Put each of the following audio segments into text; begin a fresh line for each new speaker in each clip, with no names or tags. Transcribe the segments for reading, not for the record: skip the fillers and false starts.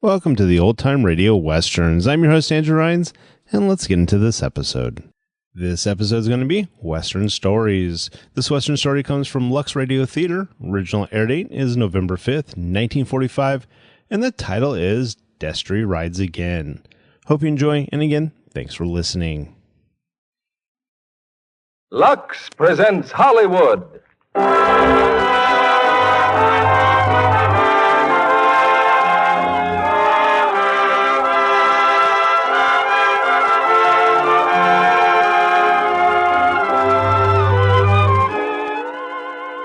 Welcome to the Old Time Radio Westerns. I'm your host, Andrew Rhynes, and let's get into this episode. This episode is going to be Western Stories. This Western story comes from Lux Radio Theater. Original air date is November 5th, 1945, and the title is Destry Rides Again. Hope you enjoy, and again, thanks for listening.
Lux presents Hollywood.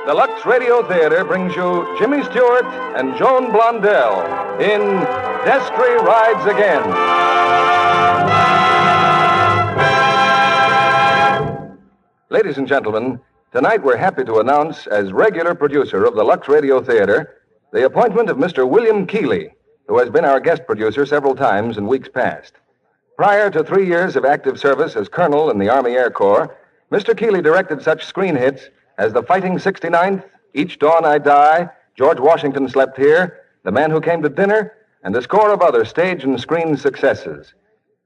The Lux Radio Theater brings you Jimmy Stewart and Joan Blondell in Destry Rides Again. Ladies and gentlemen, tonight we're happy to announce, as regular producer of the Lux Radio Theater, the appointment of Mr. William Keighley, who has been our guest producer several times in weeks past. Prior to 3 years of active service as colonel in the Army Air Corps, Mr. Keighley directed such screen hits as The Fighting 69th, Each Dawn I Die, George Washington Slept Here, The Man Who Came to Dinner, and a score of other stage and screen successes.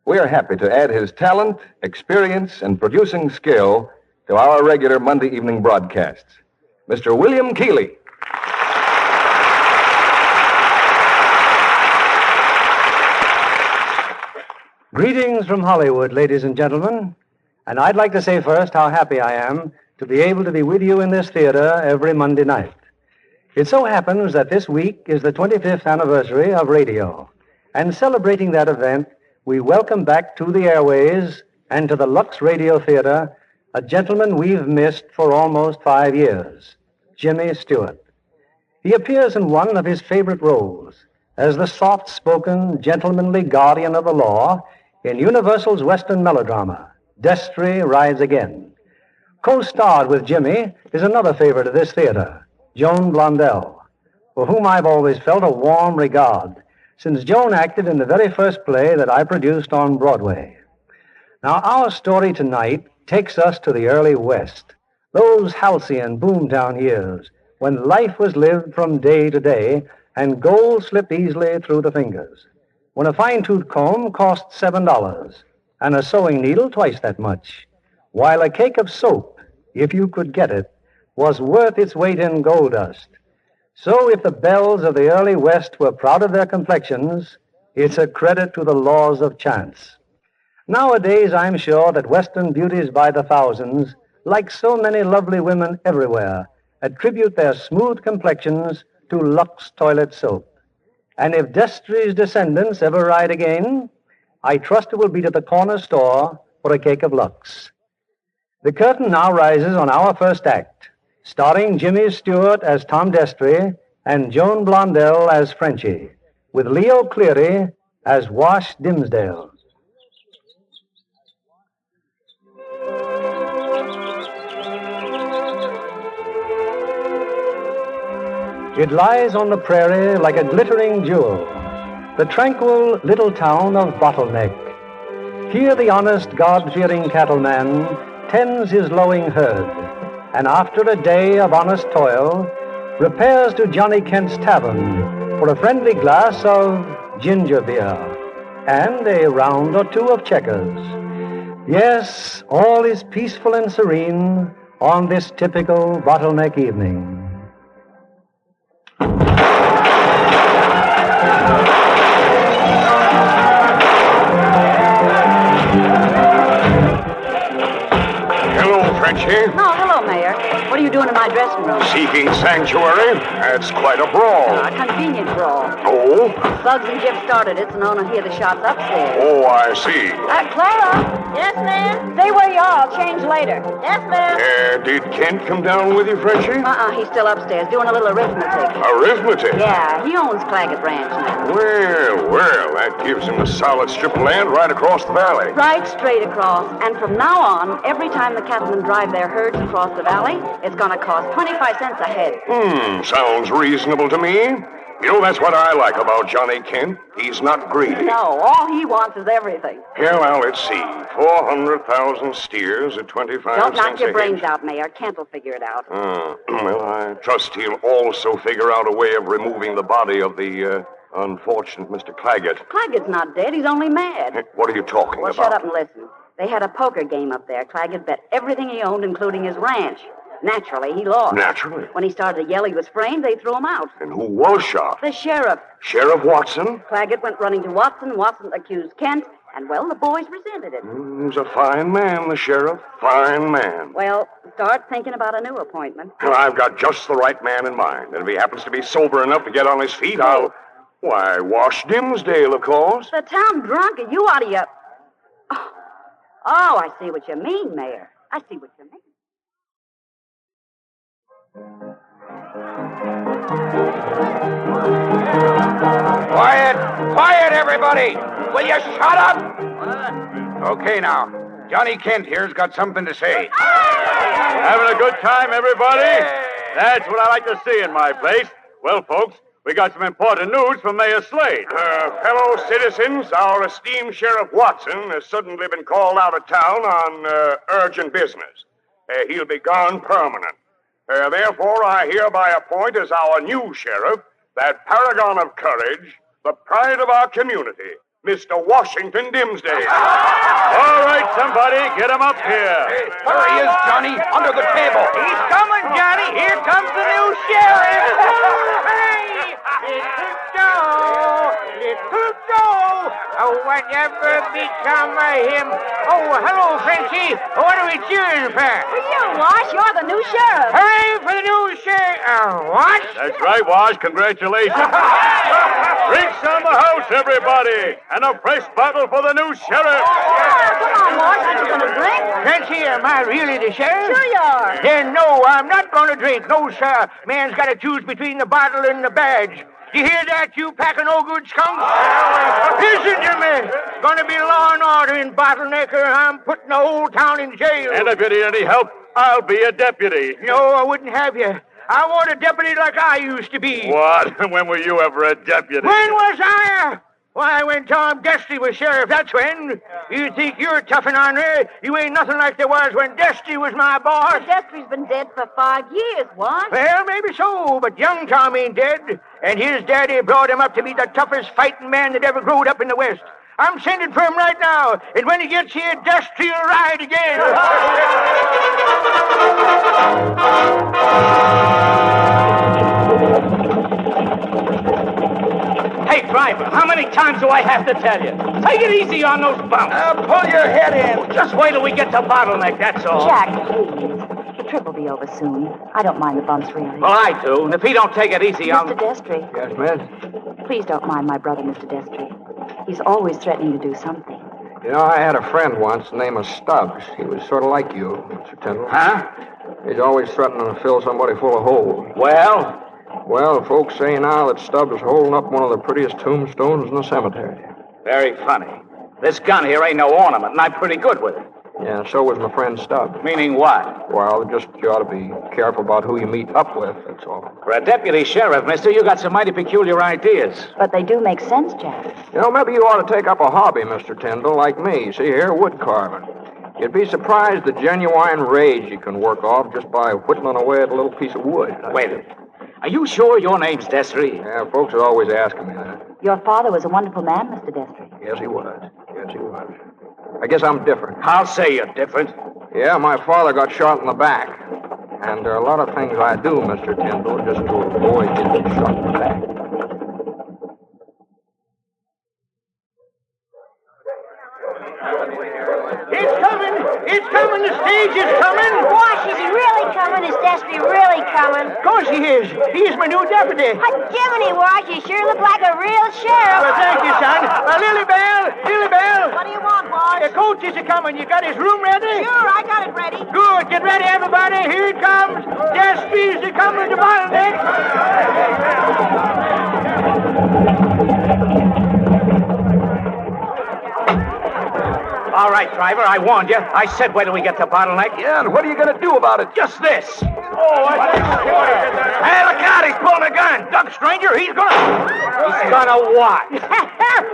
We are happy to add his talent, experience, and producing skill to our regular Monday evening broadcasts. Mr. William Keighley.
Greetings from Hollywood, ladies and gentlemen. And I'd like to say first how happy I am to be able to be with you in this theater every Monday night. It so happens that this week is the 25th anniversary of radio. And celebrating that event, we welcome back to the airways and to the Lux Radio Theater a gentleman we've missed for almost 5 years, Jimmy Stewart. He appears in one of his favorite roles as the soft-spoken, gentlemanly guardian of the law in Universal's Western melodrama, Destry Rides Again. Co-starred with Jimmy is another favorite of this theater, Joan Blondell, for whom I've always felt a warm regard, since Joan acted in the very first play that I produced on Broadway. Now, our story tonight takes us to the early West, those halcyon boomtown years when life was lived from day to day and gold slipped easily through the fingers, when a fine-tooth comb cost $7 and a sewing needle twice that much, while a cake of soap, if you could get it, was worth its weight in gold dust. So if the belles of the early West were proud of their complexions, it's a credit to the laws of chance. Nowadays, I'm sure that Western beauties by the thousands, like so many lovely women everywhere, attribute their smooth complexions to Lux toilet soap. And if Destry's descendants ever ride again, I trust it will be to the corner store for a cake of Lux. The curtain now rises on our first act, starring Jimmy Stewart as Tom Destry and Joan Blondell as Frenchie, with Leo Cleary as Wash Dimsdale. It lies on the prairie like a glittering jewel, the tranquil little town of Bottleneck. Here the honest, God-fearing cattleman tends his lowing herd, and after a day of honest toil, repairs to Johnny Kent's tavern for a friendly glass of ginger beer and a round or two of checkers. Yes, all is peaceful and serene on this typical Bottleneck evening.
Oh, hello, Mayor. What are you doing in my dressing room?
Seeking sanctuary? That's quite a brawl.
A convenient brawl.
Oh?
Bugs and Jip started it, so no one hear the shots upstairs.
Oh, I see.
Clara?
Yes, ma'am?
Stay where you are. I'll change later.
Yes, ma'am?
Did Kent come down with you, Frenchie?
He's still upstairs doing a little arithmetic.
Arithmetic?
Yeah, he owns Claggett Ranch now.
Well, that gives him a solid strip of land right across the valley.
Right straight across. And from now on, every time the cattlemen drive their herds across the valley, it's going to cost 25 cents a head.
Sounds reasonable to me. You know, that's what I like about Johnny Kent. He's not greedy.
No, all he wants is everything.
Yeah, well, let's see. 400,000 steers at 25 cents
Don't knock your
a
brains
head.
out, Mayor. Kent will figure it out.
Well, I trust he'll also figure out a way of removing the body of the Unfortunate Mr. Claggett.
Claggett's not dead. He's only mad.
What are you talking
Well,
about?
shut up and listen. They had a poker game up there. Claggett bet everything he owned, including his ranch. Naturally, he lost.
Naturally.
When he started to yell he was framed, they threw him out.
And who was shot?
The sheriff.
Sheriff Watson?
Claggett went running to Watson. Watson accused Kent. And, well, the boys resented it.
He's a fine man, the sheriff. Fine man.
Well, start thinking about a new appointment.
Well, I've got just the right man in mind. And if he happens to be sober enough to get on his feet, I'll... Why, Wash Dimsdale, of course.
The town drunk? Are you out of your... Oh, I see what you mean, Mayor. I see what you mean.
Quiet, everybody! Will you shut up? Okay, now. Johnny Kent here's got something to say.
Having a good time, everybody? That's what I like to see in my place. Well, folks, we got some important news from Mayor Slade.
Fellow citizens, our esteemed Sheriff Watson has suddenly been called out of town on urgent business. He'll be gone permanent. Therefore, I hereby appoint as our new sheriff that paragon of courage, the pride of our community, Mr. Washington Dimsdale.
All right, somebody, get him up here.
There he is, Johnny, under the table.
He's coming, Johnny. Here comes the new sheriff. Hey, little Joe, little Joe. Oh, whatever become of him? Oh, hello, Frenchie. What are we cheering for?
For you, Wash. You're the new sheriff.
Hooray for the new sheriff. What?
That's right, Wash. Congratulations. Drinks on the house, everybody. And a fresh bottle for the new sheriff.
Come on, Wash. Aren't you going to drink?
Frenchie, am I really the sheriff?
Sure you are.
Then no, I'm not going to drink. No, sir. Man's got to choose between the bottle and the badge. You hear that, you pack of no-good skunks? Listen to me. Gonna be law and order in Bottlenecker. I'm putting the whole town in jail.
And if you need any help, I'll be a deputy.
No, I wouldn't have you. I want a deputy like I used to be.
What? When were you ever a deputy?
When was I? Why, when Tom Destry was sheriff, that's when. You think you're tough and ornery? You ain't nothing like there was when Destry was my boss.
But Destry's been dead for 5 years, Wash.
Well, maybe so, but young Tom ain't dead. And his daddy brought him up to be the toughest fighting man that ever growed up in the West. I'm sending for him right now. And when he gets here, Destry will ride again.
Hey, driver, how many times do I have to tell you? Take it easy on those bumps.
Pull your head in.
Just wait till we get to Bottleneck, that's all.
Jack, please. The trip will be over soon. I don't mind the bumps, really.
Well, I do. And if he don't take it easy,
Mr. Destry.
Yes, miss?
Please don't mind my brother, Mr. Destry. He's always threatening to do something.
You know, I had a friend once named Stubbs. He was sort of like you, Mr. Tyndall.
Huh?
He's always threatening to fill somebody full of holes.
Well?
Well, folks say now that Stubbs is holding up one of the prettiest tombstones in the cemetery.
Very funny. This gun here ain't no ornament, and I'm pretty good with it.
Yeah, so was my friend Stubbs.
Meaning what?
Well, just you ought to be careful about who you meet up with, that's all.
For a deputy sheriff, mister, you got some mighty peculiar ideas.
But they do make sense, Jack.
You know, maybe you ought to take up a hobby, Mr. Tyndall, like me. See here, wood carving. You'd be surprised the genuine rage you can work off just by whittling away at a little piece of wood.
Wait a minute. Are you sure your name's Destry?
Yeah, folks are always asking me that.
Your father was a wonderful man, Mr. Destry.
Yes, he was. Yes, he was. I guess I'm different.
I'll say you're different.
Yeah, my father got shot in the back. And there are a lot of things I do, Mr. Tyndall, just to avoid getting shot in the back.
It's coming! It's coming! The stage is coming!
Wash, is he really coming? Is Destry really coming?
Of course he is. He's my new deputy.
Hot Jiminy, Wash, you sure look like a real sheriff.
Well, thank you, son. Lily Bell!
What do you want, Wash?
The coach is coming. You got his room ready?
Sure, I got it ready.
Good. Get ready, everybody. Here it comes. Destry's coming to Bottleneck.
All right, driver, I warned you. I said wait till we get to Bottleneck.
Yeah, and what are you going to do about it?
Just this.
Hey, look out. He's pulling a gun. Duck, stranger. He's gonna...
He's gonna what?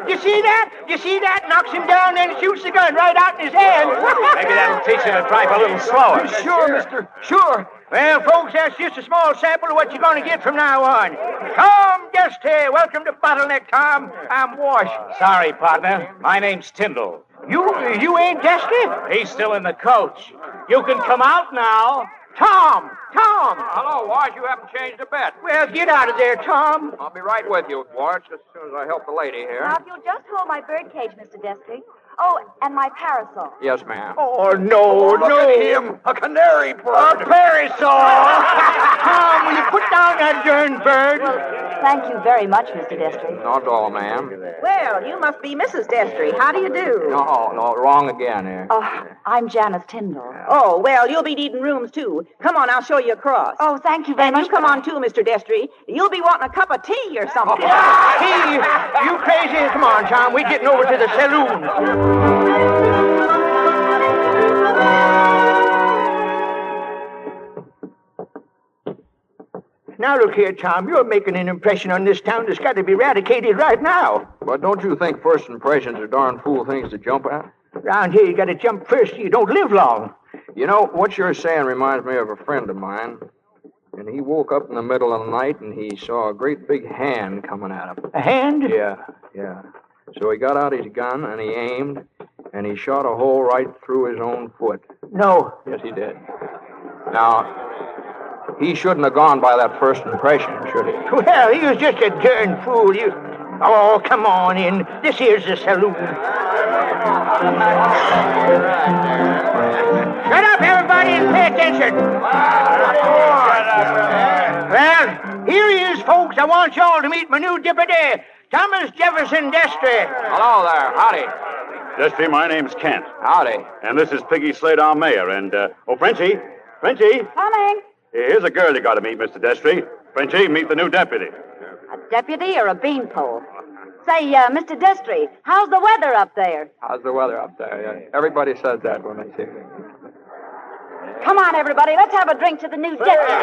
You see that? You see that? Knocks him down, then shoots the gun right out in his hand.
Maybe that'll teach him to drive a little slower.
Sure, mister. Sure.
Well, folks, that's just a small sample of what you're going to get from now on. Tom Destry, welcome to Bottleneck, Tom. I'm Wash.
Sorry, partner. My name's Tyndall.
You ain't Destry?
He's still in the coach. You can come out now.
Tom!
Hello, Wash. You haven't changed a bit.
Well, get out of there, Tom.
I'll be right with you, Wash, as soon as I help the lady here.
Now, if you'll just hold my birdcage, Mr. Destry. Oh, and my parasol.
Yes, ma'am.
Oh, no.
Look at him. A canary bird.
A parasol. Tom, will you put down that darn bird?
Well, thank you very much, Mr. Destry.
Not at all, ma'am.
Well, you must be Mrs. Destry. How do you do?
No, wrong again here.
Oh, I'm Janice Tyndall.
Oh, well, you'll be needing rooms, too. Come on, I'll show you across.
Oh, thank you very
And
much.
you come on, too, Mr. Destry. You'll be wanting a cup of tea or something.
Hey, you crazy? Come on, Tom. We're getting over to the saloon. Now, look here, Tom. You're making an impression on this town that's got to be eradicated right now.
But don't you think first impressions are darn fool things to jump at?
Around here, you got to jump first. You don't live long.
You know, what you're saying reminds me of a friend of mine. And he woke up in the middle of the night and he saw a great big hand coming at him.
A hand?
Yeah. So he got out his gun and he aimed and he shot a hole right through his own foot.
No.
Yes, he did. Now, he shouldn't have gone by that first impression, should he?
Well, he was just a darn fool. Oh, come on in. This here's the saloon. Shut up, everybody, and pay attention. Well, here he is, folks. I want you all to meet my new deputy, Thomas Jefferson Destry.
Hello there. Howdy.
Destry, my name's Kent.
Howdy.
And this is Piggy Slade, our mayor. And, Frenchie.
Coming.
Here's a girl you got to meet, Mr. Destry. Frenchie, meet the new deputy.
A deputy or a beanpole? Say, Mr. Destry, how's the weather up there?
How's the weather up there? Yeah. Everybody says that when they see me.
Come on, everybody. Let's have a drink to the new deputy.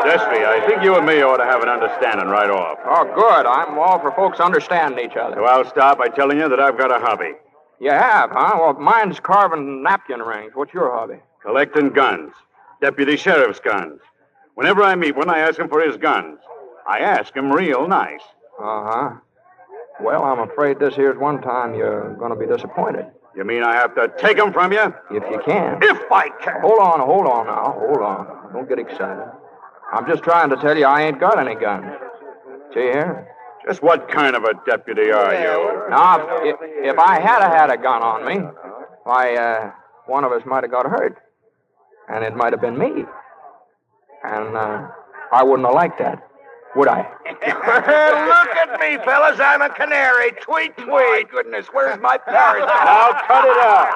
Destry, I think you and me ought to have an understanding right off.
Oh, good. I'm all for folks understanding each other.
So I'll start by telling you that I've got a hobby.
You have, huh? Well, mine's carving napkin rings. What's your hobby?
Collecting guns. Deputy sheriff's guns. Whenever I meet one, I ask him for his guns. I ask him real nice.
Uh-huh. Well, I'm afraid this here's one time you're going to be disappointed.
You mean I have to take them from you?
If you can.
If I can.
Hold on now. Hold on. Don't get excited. I'm just trying to tell you I ain't got any guns. See here?
Just what kind of a deputy are you?
Now, if I had a gun on me, why, one of us might have got hurt. And it might have been me. And I wouldn't have liked that, would I?
Look at me, fellas. I'm a canary. Tweet, tweet.
My goodness, where's my parrot?
Now, cut it out.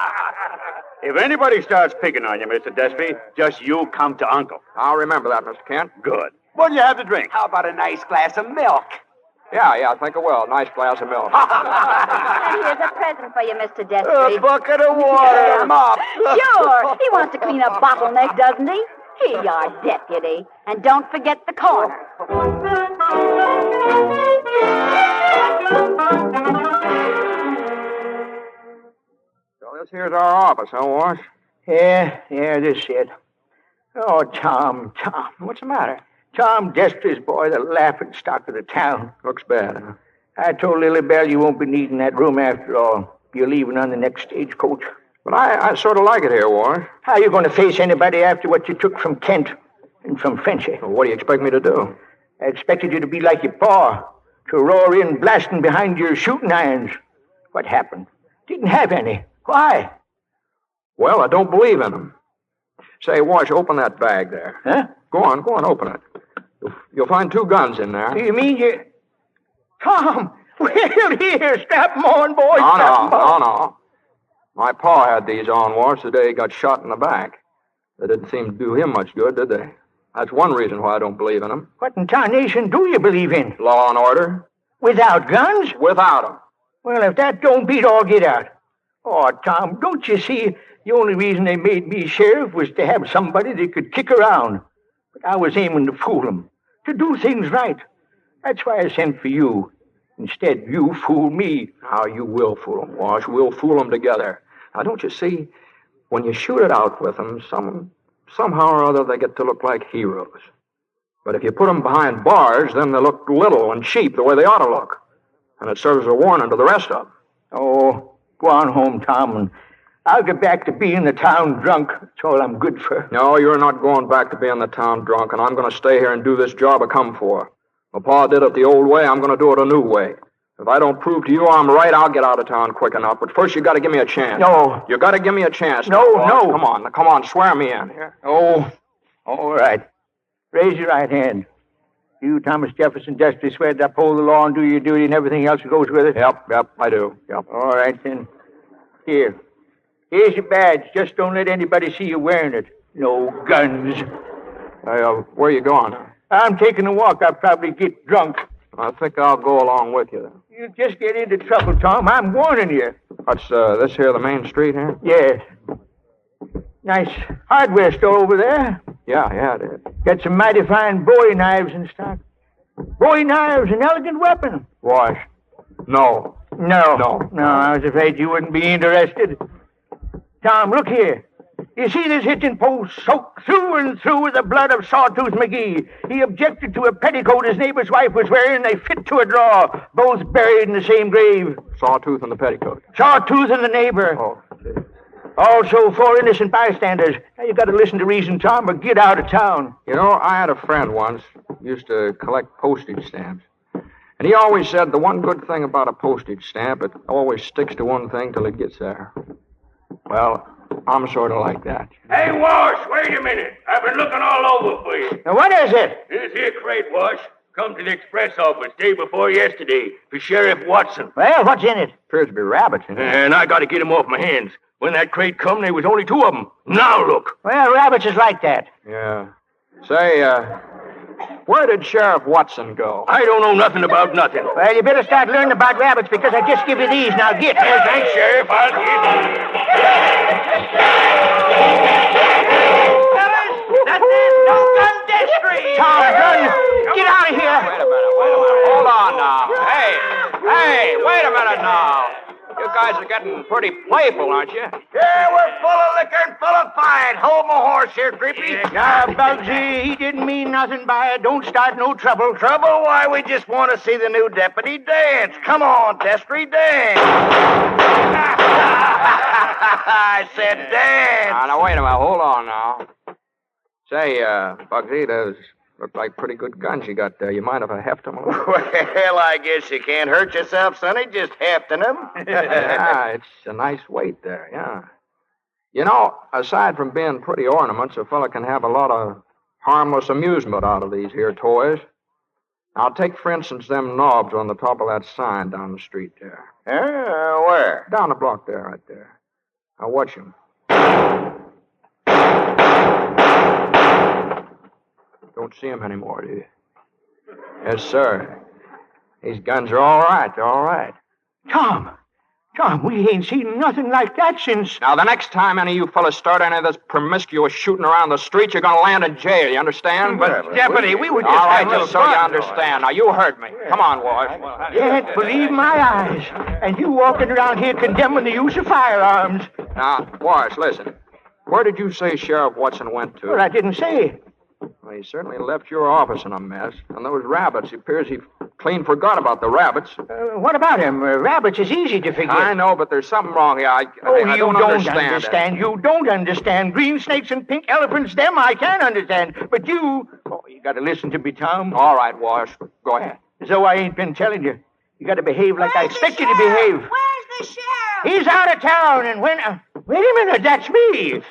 If anybody starts picking on you, Mr. Destry, just you come to Uncle.
I'll remember that, Mr. Kent.
Good. What'd you have to drink?
How about a nice glass of milk?
Yeah, I think I will. Nice glass of milk.
And here's a present for you, Mr. Destry.
A bucket of water.
Mop.
Sure. He wants to clean up Bottleneck, doesn't he? Here you are, deputy. And don't forget the corner.
So this here's our office, huh, Wash?
Yeah, this is it. Oh, Tom, what's the matter? Tom Destry's boy, the laughing stock of the town.
Looks bad, huh?
I told Lily Bell you won't be needing that room after all. You're leaving on the next stagecoach.
But I sort of like it here, Wash.
How are you going to face anybody after what you took from Kent and from Frenchie?
Well, what do you expect me to do?
I expected you to be like your pa, to roar in blasting behind your shooting irons. What happened? Didn't have any. Why?
Well, I don't believe in them. Say, Wash, open that bag there.
Huh?
Go on, open it. You'll find 2 guns in there.
Do you mean you... Tom! Well, here, strap them on, boys.
No. My pa had these on, Wash, the day he got shot in the back. They didn't seem to do him much good, did they? That's one reason why I don't believe in them.
What in tarnation do you believe in?
Law and order.
Without guns?
Without them.
Well, if that don't beat all get out. Oh, Tom, don't you see the only reason they made me sheriff was to have somebody they could kick around. But I was aiming to fool them, to do things right. That's why I sent for you. Instead, you fool me.
Now, you will fool them, Wash. We'll fool them together. Now, don't you see, when you shoot it out with them, some somehow or other they get to look like heroes. But if you put them behind bars, then they look little and cheap the way they ought to look. And it serves as a warning to the rest of them.
Oh, go on home, Tom, and I'll get back to being the town drunk. That's all I'm good for.
No, you're not going back to being the town drunk, and I'm going to stay here and do this job I come for. My pa did it the old way, I'm going to do it a new way. If I don't prove to you I'm right, I'll get out of town quick enough. But first, you got to give me a chance.
No.
You got to give me a chance.
No.
Come on, swear me in here.
Oh, all right. Raise your right hand. You, Thomas Jefferson Destry, swear to uphold the law and do your duty and everything else that goes with it?
Yep, I do. Yep.
All right, then. Here's your badge. Just don't let anybody see you wearing it. No guns.
Where are you going?
I'm taking a walk. I'll probably get drunk.
I think I'll go along with you, then.
You just get into trouble, Tom. I'm warning you.
What's this here, the main street here?
Yes. Nice hardware store over there.
Yeah, it is.
Got some mighty fine Bowie knives in stock. Bowie knives, an elegant weapon.
Wash. No.
I was afraid you wouldn't be interested. Tom, look here. You see this hitching post soaked through and through with the blood of Sawtooth McGee. He objected to a petticoat his neighbor's wife was wearing. They fit to a draw, both buried in the same grave.
Sawtooth and the petticoat.
Sawtooth and the neighbor.
Oh,
Also, 4 innocent bystanders. Now, you got to listen to reason, Tom, or get out of town.
You know, I had a friend once, used to collect postage stamps. And he always said the one good thing about a postage stamp, it always sticks to one thing till it gets there. Well, I'm sort of like that.
Hey, Wash, wait a minute. I've been looking all over for you.
Now, what is it?
This here crate, Wash, come to the express office day before yesterday for Sheriff Watson.
Well, what's in it?
Appears to be rabbits in it.
And I got to get him off my hands. When that crate come, there was only 2 of them. Now look.
Well, rabbits is like that.
Yeah. Say, where did Sheriff Watson go?
I don't know nothing about nothing.
Well, you better start learning about rabbits because I just give you these. Now get.
Thanks, Sheriff. I'll get.
Fellas, that's it. No gun Destry.
Tom, gun. Get out of here.
Wait a minute. Hold on now. Hey, wait a minute now. You guys are getting pretty playful, aren't you?
Yeah, we're full of liquor and full of fight. Hold my horse here, Creepy.
Now, Bugsy, he didn't mean nothing by it. Don't start no trouble.
Trouble? Why, we just want to see the new deputy dance. Come on, Destry, dance. I said dance.
Now, wait a minute. Hold on now. Say, Bugsy, those look like pretty good guns you got there. You mind if I heft them a little?
Well, I guess you can't hurt yourself, Sonny, just hefting them.
Yeah, it's a nice weight there, yeah. You know, aside from being pretty ornaments, a fella can have a lot of harmless amusement out of these here toys. Now, take, for instance, them knobs on the top of that sign down the street there.
Where?
Down the block there, right there. Now, watch them. Don't see him anymore, do you? Yes, sir. These guns are all right. They're all right.
Tom, we ain't seen nothing like that since...
Now, the next time any of you fellas start any of this promiscuous shooting around the street, you're going to land in jail, you understand?
But, Deputy, we were just
all right,
having a
just
little
so you
fun.
understand. Now, you heard me. Come on, Wash.
Can't believe my eyes. And you walking around here condemning the use of firearms.
Now, Wash, listen. Where did you say Sheriff Watson went to?
Well, I didn't say.
Well, he certainly left your office in a mess. And those rabbits, it appears he clean forgot about the rabbits.
What about him? Rabbits is easy to forget.
I know, but there's something wrong here. I don't understand.
You don't understand. Green snakes and pink elephants, them I can understand. But you... Oh, you got to listen to me, Tom.
All right, Wash. Go ahead.
So I ain't been telling you. You got to behave like I expect you to behave.
Where's the sheriff?
He's out of town, and when... wait a minute, that's me.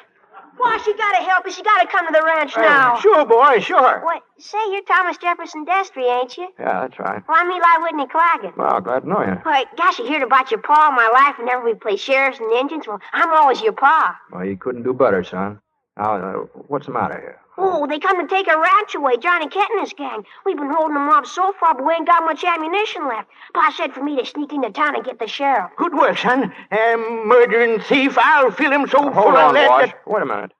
Wash, you gotta help us. You gotta come to the ranch now.
Sure, boy, sure.
What? Say, you're Thomas Jefferson Destry, ain't you?
Yeah, that's right.
Well, I'm Eli Whitney Claggett.
Well, glad to know you.
Why, gosh, you heard about your pa all my life whenever we play sheriffs and Indians. Well, I'm always your pa.
Well, you couldn't do better, son. Now, what's the matter here?
Oh, they come to take our ranch away, Johnny Kent and his gang. We've been holding them off so far, but we ain't got much ammunition left. Pa said for me to sneak into town and get the sheriff.
Good work, son. Murdering thief, I'll fill him so full
of
lead
Wash.
that...
Wait a minute.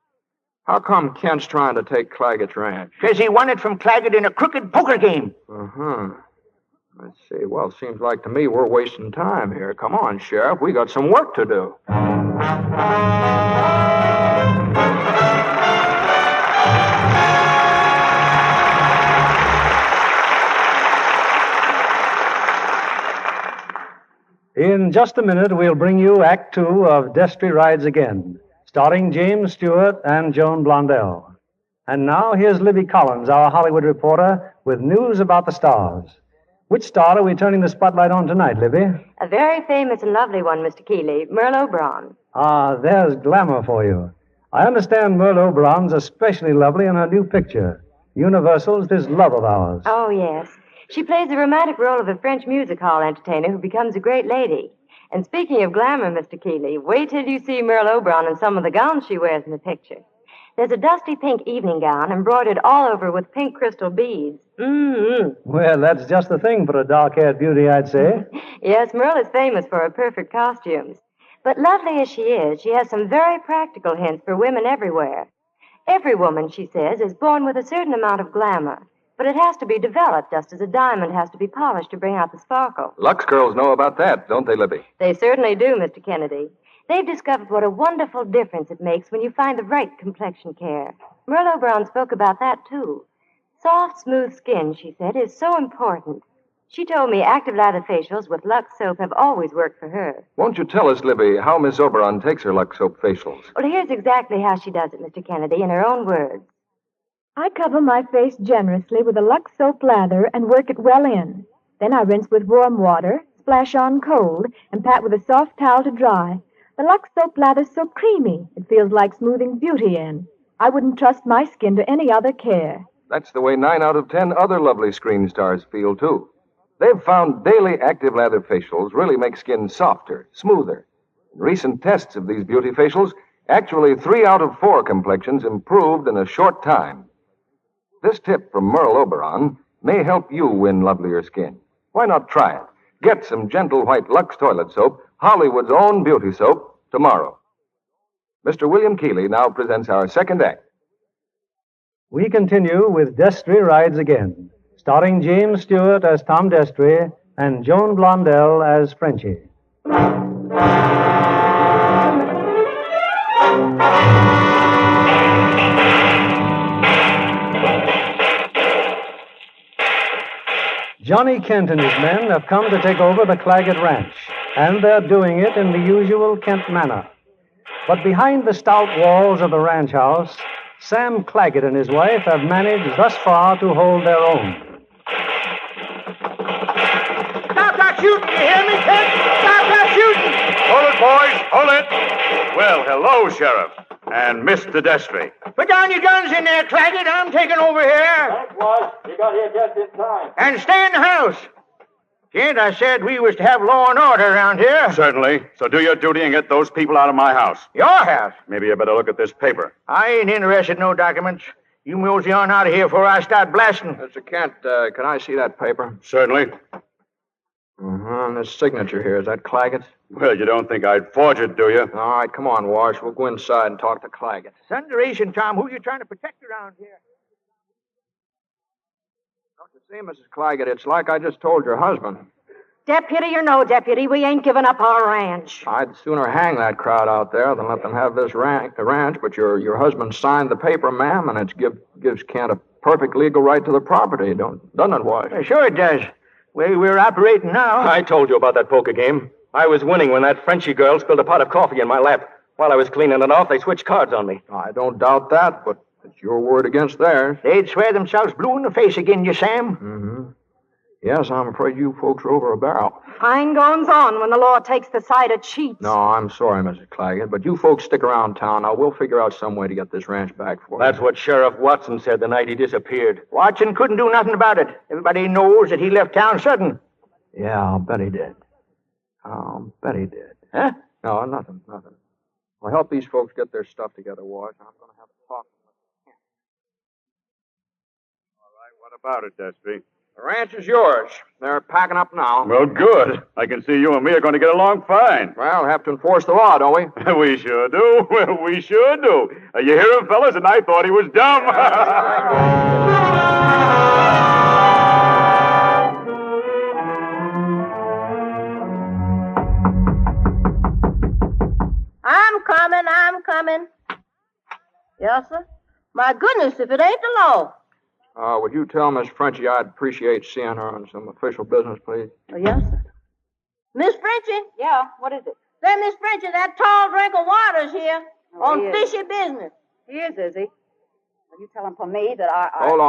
How come Kent's trying to take Claggett's ranch?
Because he won it from Claggett in a crooked poker game.
Uh-huh. Let's see. Well, seems like to me we're wasting time here. Come on, Sheriff. We got some work to do.
In just a minute, we'll bring you Act Two of Destry Rides Again, starring James Stewart and Joan Blondell. And now, here's Libby Collins, our Hollywood reporter, with news about the stars. Which star are we turning the spotlight on tonight, Libby?
A very famous and lovely one, Mr. Keighley, Merle Oberon.
Ah, there's glamour for you. I understand Merle Oberon's especially lovely in her new picture, Universal's This Love of Ours.
Oh, yes. She plays the romantic role of a French music hall entertainer who becomes a great lady. And speaking of glamour, Mr. Keighley, wait till you see Merle Oberon in some of the gowns she wears in the picture. There's a dusty pink evening gown embroidered all over with pink crystal beads. Mm-hmm.
Well, that's just the thing for a dark-haired beauty, I'd say.
Yes, Merle is famous for her perfect costumes. But lovely as she is, she has some very practical hints for women everywhere. Every woman, she says, is born with a certain amount of glamour. But it has to be developed just as a diamond has to be polished to bring out the sparkle.
Lux girls know about that, don't they, Libby?
They certainly do, Mr. Kennedy. They've discovered what a wonderful difference it makes when you find the right complexion care. Merle Oberon spoke about that, too. Soft, smooth skin, she said, is so important. She told me active lather facials with Lux soap have always worked for her.
Won't you tell us, Libby, how Miss Oberon takes her Lux soap facials?
Well, here's exactly how she does it, Mr. Kennedy, in her own words.
I cover my face generously with a Lux soap lather and work it well in. Then I rinse with warm water, splash on cold, and pat with a soft towel to dry. The Lux soap lather's so creamy, it feels like smoothing beauty in. I wouldn't trust my skin to any other care.
That's the way 9 out of 10 other lovely screen stars feel, too. They've found daily active lather facials really make skin softer, smoother. Recent tests of these beauty facials, actually 3 out of 4 complexions improved in a short time. This tip from Merle Oberon may help you win lovelier skin. Why not try it? Get some gentle white Lux toilet soap, Hollywood's own beauty soap, tomorrow. Mr. William Keighley now presents our second act.
We continue with Destry Rides Again, starring James Stewart as Tom Destry and Joan Blondell as Frenchie. Johnny Kent and his men have come to take over the Claggett Ranch, and they're doing it in the usual Kent manner. But behind the stout walls of the ranch house, Sam Claggett and his wife have managed thus far to hold their own.
Stop that shooting, you hear me, Kent? Stop that shooting!
Hold it, boys, hold it. Well, hello, Sheriff. And Mr. Destry.
Put down your guns in there, Claggett. I'm taking over here.
Thanks, boss. You got here just in time.
And stay in the house. Kent, I said we was to have law and order around here.
Certainly. So do your duty and get those people out of my house.
Your house?
Maybe you better look at this paper.
I ain't interested in no documents. You mosey on out of here before I start blasting.
Mr. Kent, can I see that paper?
Certainly.
And this signature here, is that Claggett's?
Well, you don't think I'd forge it, do you?
All right, come on, Wash. We'll go inside and talk to Claggett.
Thunderation, Tom. Who you trying to protect around here?
Don't you see, Mrs. Claggett, it's like I just told your husband.
Deputy or no deputy, we ain't giving up our ranch.
I'd sooner hang that crowd out there than let them have this ranch, but your husband signed the paper, ma'am, and it gives Kent a perfect legal right to the property, doesn't it, Wash?
Sure it does. Way we're operating now.
I told you about that poker game. I was winning when that Frenchie girl spilled a pot of coffee in my lap. While I was cleaning it off, they switched cards on me.
I don't doubt that, but it's your word against theirs.
They'd swear themselves blue in the face again, you, Sam.
Mm-hmm. Yes, I'm afraid you folks are over a barrel.
Fine goings on when the law takes the side of cheats.
No, I'm sorry, Mrs. Claggett, but you folks stick around town. Now, we'll figure out some way to get this ranch back for you.
That's what Sheriff Watson said the night he disappeared.
Watson couldn't do nothing about it. Everybody knows that he left town sudden.
Yeah, I'll bet he did. I'll bet he did.
Huh?
No, nothing. I'll help these folks get their stuff together, Wash. I'm going to have a talk with them.
All right, what about it, Destry?
The ranch is yours. They're packing up now.
Well, good. I can see you and me are going to get along fine.
Well, have to enforce the law, don't we?
We sure do. Well, we sure do. You hear him, fellas? And I thought he was dumb.
I'm coming. Yes, sir? My goodness, if it ain't the law.
Would you tell Miss Frenchie I'd appreciate seeing her on some official business, please?
Yes, sir. Miss Frenchie?
Yeah, what is it?
Say, Miss Frenchie, that tall drink of water's here on
he is.
fishy business.
He is he? Well, you tell him for me that I...
Hold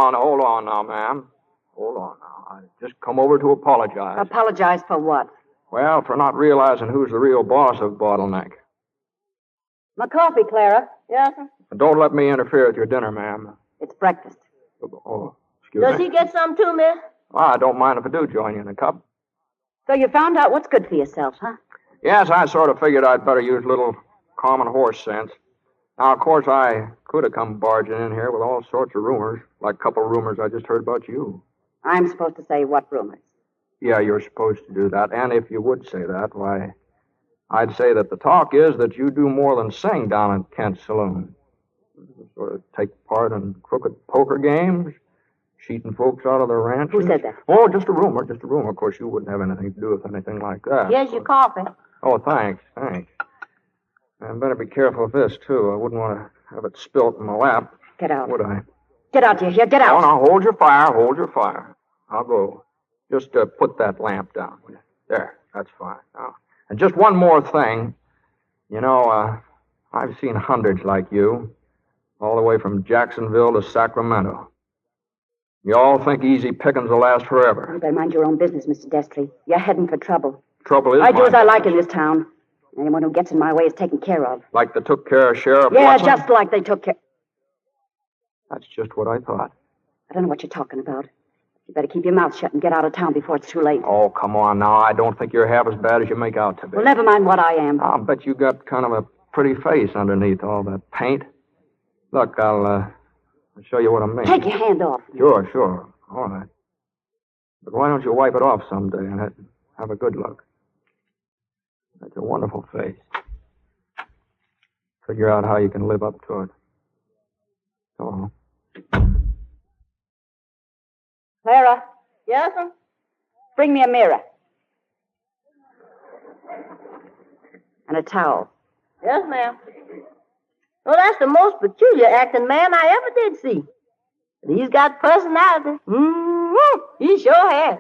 on now, ma'am. Hold on now. I just come over to apologize.
Apologize for what?
Well, for not realizing who's the real boss of Bottleneck.
My coffee, Clara.
Yes, sir.
Don't let me interfere with your dinner, ma'am.
It's breakfast.
Oh, excuse
Does
me.
he get some too, miss?
I don't mind if I do join you in a cup.
So you found out what's good for yourself, huh?
Yes, I sort of figured I'd better use a little common horse sense. Now, of course, I could have come barging in here with all sorts of rumors, like a couple of rumors I just heard about you.
I'm supposed to say what rumors?
Yeah, you're supposed to do that. And if you would say that, why, I'd say that the talk is that you do more than sing down at Kent's Saloon. Sort of take part in crooked poker games, cheating folks out of their ranches.
Who said that?
Oh, just a rumor, just a rumor. Of course, you wouldn't have anything to do with anything like that.
Here's your coffee.
Oh, thanks. I better be careful of this, too. I wouldn't want to have it spilt in my lap.
Get out.
Would I?
Get out, dear. Here, get out.
No, hold your fire. I'll go. Just put that lamp down. There, that's fine. Now, and just one more thing. You know, I've seen hundreds like you, all the way from Jacksonville to Sacramento. You all think easy pickings will last forever.
You better mind your own business, Mr. Destry. You're heading for trouble.
Trouble is
I do as I
business.
like in this town. Anyone who gets in my way is taken care of.
Like they took care of Sheriff
Yeah,
Watson?
just like they took care...
That's just what I thought.
I don't know what you're talking about. You better keep your mouth shut and get out of town before it's too late.
Oh, come on now. I don't think you're half as bad as you make out to be.
Well, never mind what I am.
I'll bet you got kind of a pretty face underneath all that paint. Look, I'll show you what I mean.
Take your hand off.
Sure. All right. But why don't you wipe it off someday and have a good look? That's a wonderful face. Figure out how you can live up to it. So.
Clara,
Yes, sir?
bring me a mirror. And a towel.
Yes, ma'am. Well, that's the most peculiar acting man I ever did see. But he's got personality. Mm-hmm. He sure has.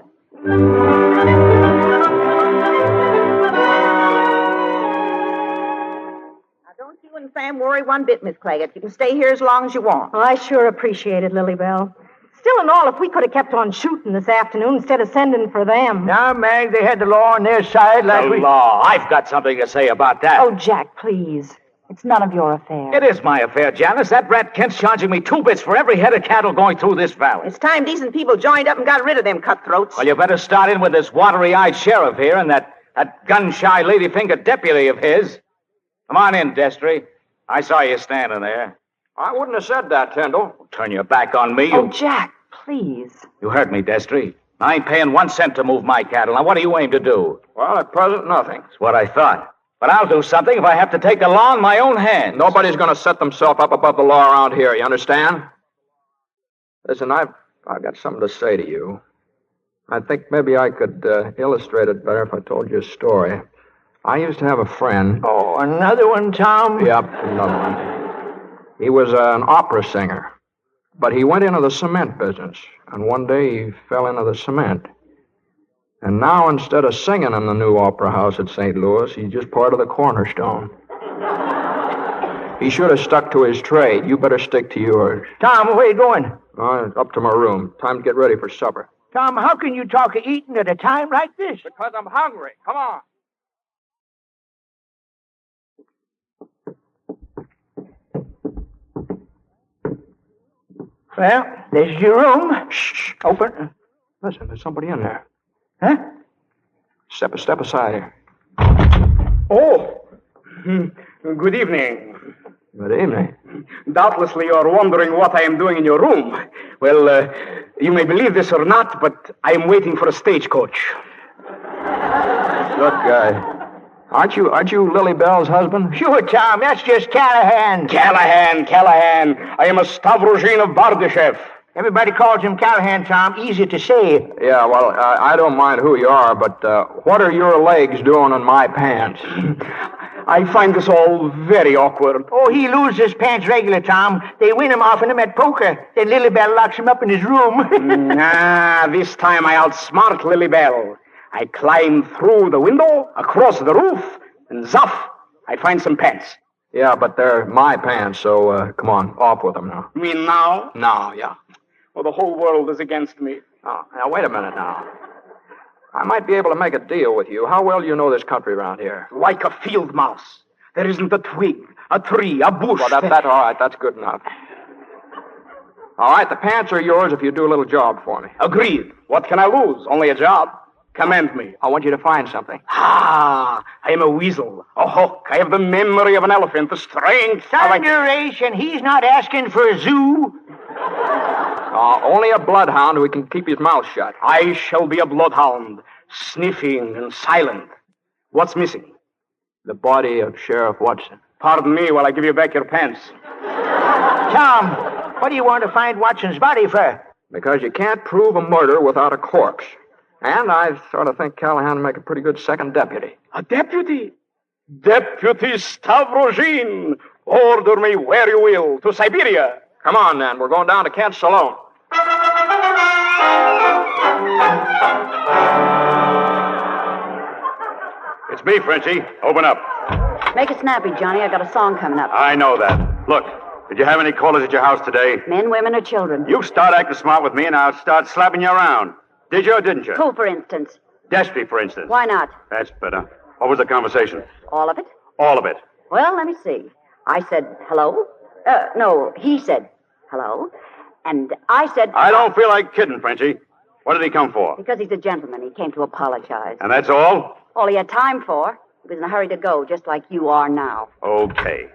Now, don't you and Sam worry one bit, Miss Claggett. You can stay here as long as you want.
Well, I sure appreciate it, Lily Bell. Still and all, if we could have kept on shooting this afternoon instead of sending for them.
Now, Mag, they had the law on their side like
The law. I've got something to say about that.
Oh, Jack, please. It's none of your affair.
It is my affair, Janice. That brat Kent's charging me 2 bits for every head of cattle going through this valley.
It's time decent people joined up and got rid of them cutthroats.
Well, you better start in with this watery-eyed sheriff here and that gun-shy lady-fingered deputy of his. Come on in, Destry. I saw you standing there.
I wouldn't have said that, Tyndall.
Turn your back on me.
Oh, Jack, please.
You heard me, Destry. I ain't paying 1 cent to move my cattle. Now, what do you aim to do?
Well, at present, nothing.
That's what I thought. But I'll do something if I have to take the law in my own hands.
Nobody's going to set themselves up above the law around here, you understand? Listen, I've got something to say to you. I think maybe I could illustrate it better if I told you a story. I used to have a friend.
Oh, another one, Tom?
Yep, another one. He was an opera singer. But he went into the cement business, and one day he fell into the cement. And now, instead of singing in the new opera house at St. Louis, he's just part of the cornerstone. He should have stuck to his trade. You better stick to yours.
Tom, where you going?
Up to my room. Time to get ready for supper.
Tom, how can you talk of eating at a time like this?
Because I'm hungry. Come on.
Well, this is your room. Shh. Open.
Listen, there's somebody in there.
Huh?
Step aside here.
Oh, good evening.
Good evening.
Doubtlessly you're wondering what I am doing in your room. Well, you may believe this or not, but I am waiting for a stagecoach.
Look, aren't you Lily Bell's husband?
Sure, Tom. That's just Callahan.
Callahan. I am a Stavrogin of Bardyshev.
Everybody calls him Callahan, Tom. Easy to say.
Yeah, well, I don't mind who you are, but what are your legs doing in my pants?
I find this all very awkward.
Oh, he loses his pants regular, Tom. They win him off him at poker. Then Lily Bell locks him up in his room.
This time I outsmart Lily Bell. I climb through the window, across the roof, and zuff, I find some pants.
Yeah, but they're my pants, so come on, off with them now.
You mean now?
Now, yeah.
Well, the whole world is against me.
Oh, now, wait a minute now. I might be able to make a deal with you. How well do you know this country around here?
Like a field mouse. There isn't a twig, a tree, a bush.
Well, all right, that's good enough. All right, the pants are yours if you do a little job for me.
Agreed. What can I lose? Only a job. Command me.
I want you to find something.
Ah, I am a weasel, a hawk. I have the memory of an elephant, the strength
Thunderation, he's not asking for a zoo.
Only a bloodhound who can keep his mouth shut.
I shall be a bloodhound, sniffing and silent. What's missing?
The body of Sheriff Watson.
Pardon me while I give you back your pants.
Tom, what do you want to find Watson's body for?
Because you can't prove a murder without a corpse. And I sort of think Callahan would make a pretty good second deputy.
A deputy? Deputy Stavrogin! Order me where you will, to Siberia.
Come on, then. We're going down to Kent's Saloon.
It's me, Frenchie. Open up.
Make it snappy, Johnny. I got a song coming up.
I know that. Look, did you have any callers at your house today?
Men, women, or children?
You start acting smart with me, and I'll start slapping you around. Did you or didn't you?
Who, for instance?
Destry, for instance.
Why not?
That's better. What was the conversation?
All of it?
All of it.
Well, let me see. I said, hello? No, he said, hello. And I said...
I don't feel like kidding, Frenchie. What did he come for?
Because he's a gentleman. He came to apologize.
And that's all?
All he had time for. He was in a hurry to go, just like you are now.
Okay.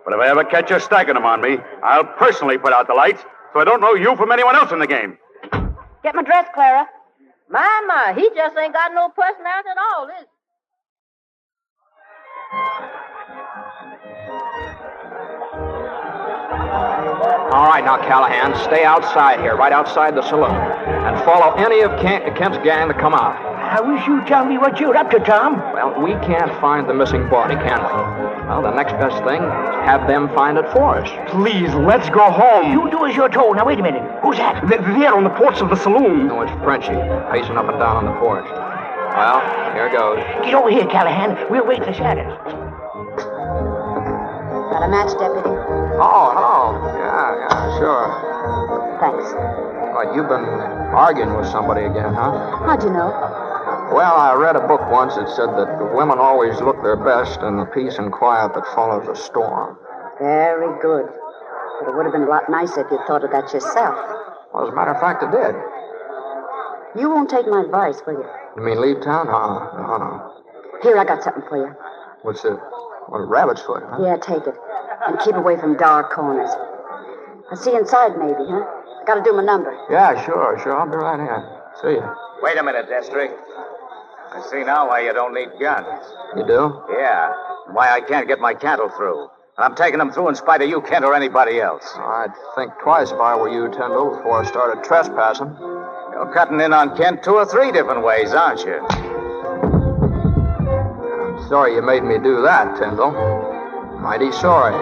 But if I ever catch you stacking them on me, I'll personally put out the lights so I don't know you from anyone else in the game.
Get my dress, Clara.
My, he just ain't got no personality at all, is
All right, now, Callahan, stay outside here, right outside the saloon, and follow any of Kent's gang to come out.
I wish you'd tell me what you're up to, Tom.
Well, we can't find the missing body, can we? Well, the next best thing is have them find it for us.
Please, let's go home.
You do as you're told. Now, wait a minute. Who's that?
They're on the porch of the saloon.
No, it's Frenchie, pacing up and down on the porch. Well, here goes.
Get over here, Callahan. We'll wait in the shadows.
Got a match, Deputy?
Oh, yeah, sure.
Thanks.
Well, you've been arguing with somebody again, huh?
How'd you know?
Well, I read a book once that said that the women always look their best in the peace and quiet that follows a storm.
Very good. But it would have been a lot nicer if you'd thought of that yourself.
Well, as a matter of fact, it did.
You won't take my advice, will you?
You mean leave town? No.
Here, I got something for you.
What's it? What, a rabbit's foot, huh?
Yeah, take it. And keep away from dark corners. I'll see you inside, maybe, huh? Gotta do my number.
Yeah, sure. I'll be right in. See you.
Wait a minute, Destry. I see now why you don't need guns.
You do?
Yeah. And why I can't get my cattle through. And I'm taking them through in spite of you, Kent, or anybody else.
I'd think twice if I were you, Tyndall, before I started trespassing.
You're cutting in on Kent 2 or 3 different ways, aren't you?
I'm sorry you made me do that, Tyndall. Mighty sorry.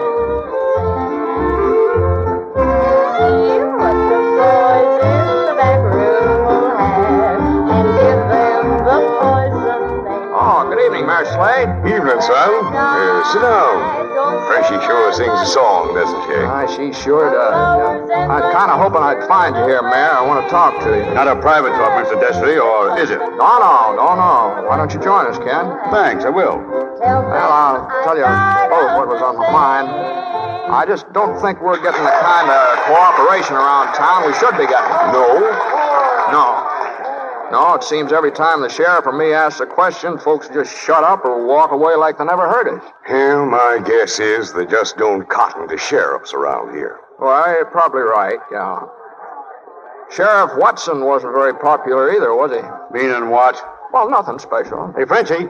See what the boys in the back room will have, and give them the poison they...
Oh, good evening, Mayor Slade.
Evening, son. Sit down. Frenchie sure sings a song, doesn't she?
She sure does. Yeah. I was kind of hoping I'd find you here, Mayor. I want to talk to you.
Not a private talk, Mr. Destry, or is it?
No. Why don't you join us, Ken?
Thanks, I will.
Well, I'll tell you both what was on my mind. I just don't think we're getting the kind of cooperation around town we should be getting. No, it seems every time the sheriff or me asks a question, folks just shut up or walk away like they never heard it.
Well, my guess is they just don't cotton to sheriffs around here.
Well, you're probably right, yeah. Sheriff Watson wasn't very popular either, was he?
Meaning what?
Well, nothing special.
Hey, Frenchie,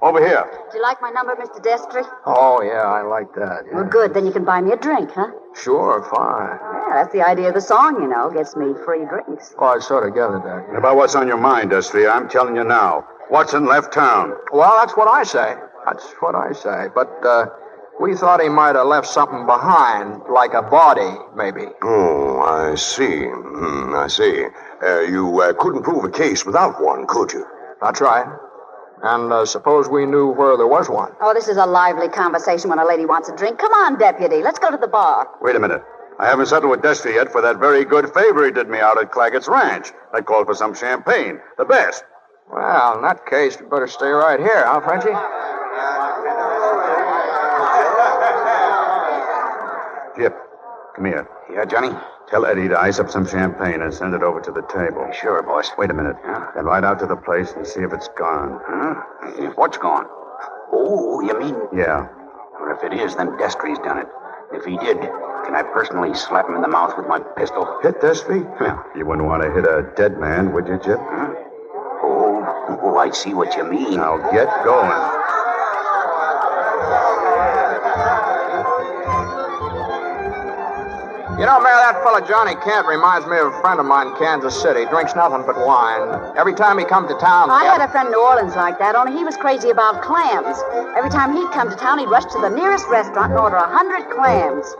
over here.
Do you like my number, Mr. Destry?
Oh, yeah, I like that. Yeah.
Well, good. Then you can buy me a drink, huh?
Sure, fine.
Yeah, that's the idea of the song, you know. Gets me free drinks.
Oh, I sort of gathered that.
And about what's on your mind, Destry, I'm telling you now. Watson left town.
Well, that's what I say. But, we thought he might have left something behind, like a body, maybe.
Oh, I see. I see. You couldn't prove a case without one, could you?
That's right. And suppose we knew where there was one.
Oh, this is a lively conversation when a lady wants a drink. Come on, deputy. Let's go to the bar.
Wait a minute. I haven't settled with Destry yet for that very good favor he did me out at Claggett's Ranch. I called for some champagne. The best.
Well, in that case, we better stay right here, huh, Frenchie?
Jip, come here.
Yeah, Johnny?
Tell Eddie to ice up some champagne and send it over to the table.
Sure, boss.
Wait a minute. Then ride out to the place and see if it's gone.
Huh? What's gone? Oh, you mean?
Yeah.
Well, if it is, then Destry's done it. If he did, can I personally slap him in the mouth with my pistol?
Hit Destry?
Yeah.
You wouldn't want to hit a dead man, would you, Jip?
Huh? Oh, I see what you mean.
Now get going.
You know, Mayor, that fella Johnny Kent reminds me of a friend of mine in Kansas City. Drinks nothing but wine. Every time he comes to town...
I had a friend in New Orleans like that, only he was crazy about clams. Every time he'd come to town, he'd rush to the nearest restaurant and order 100 clams.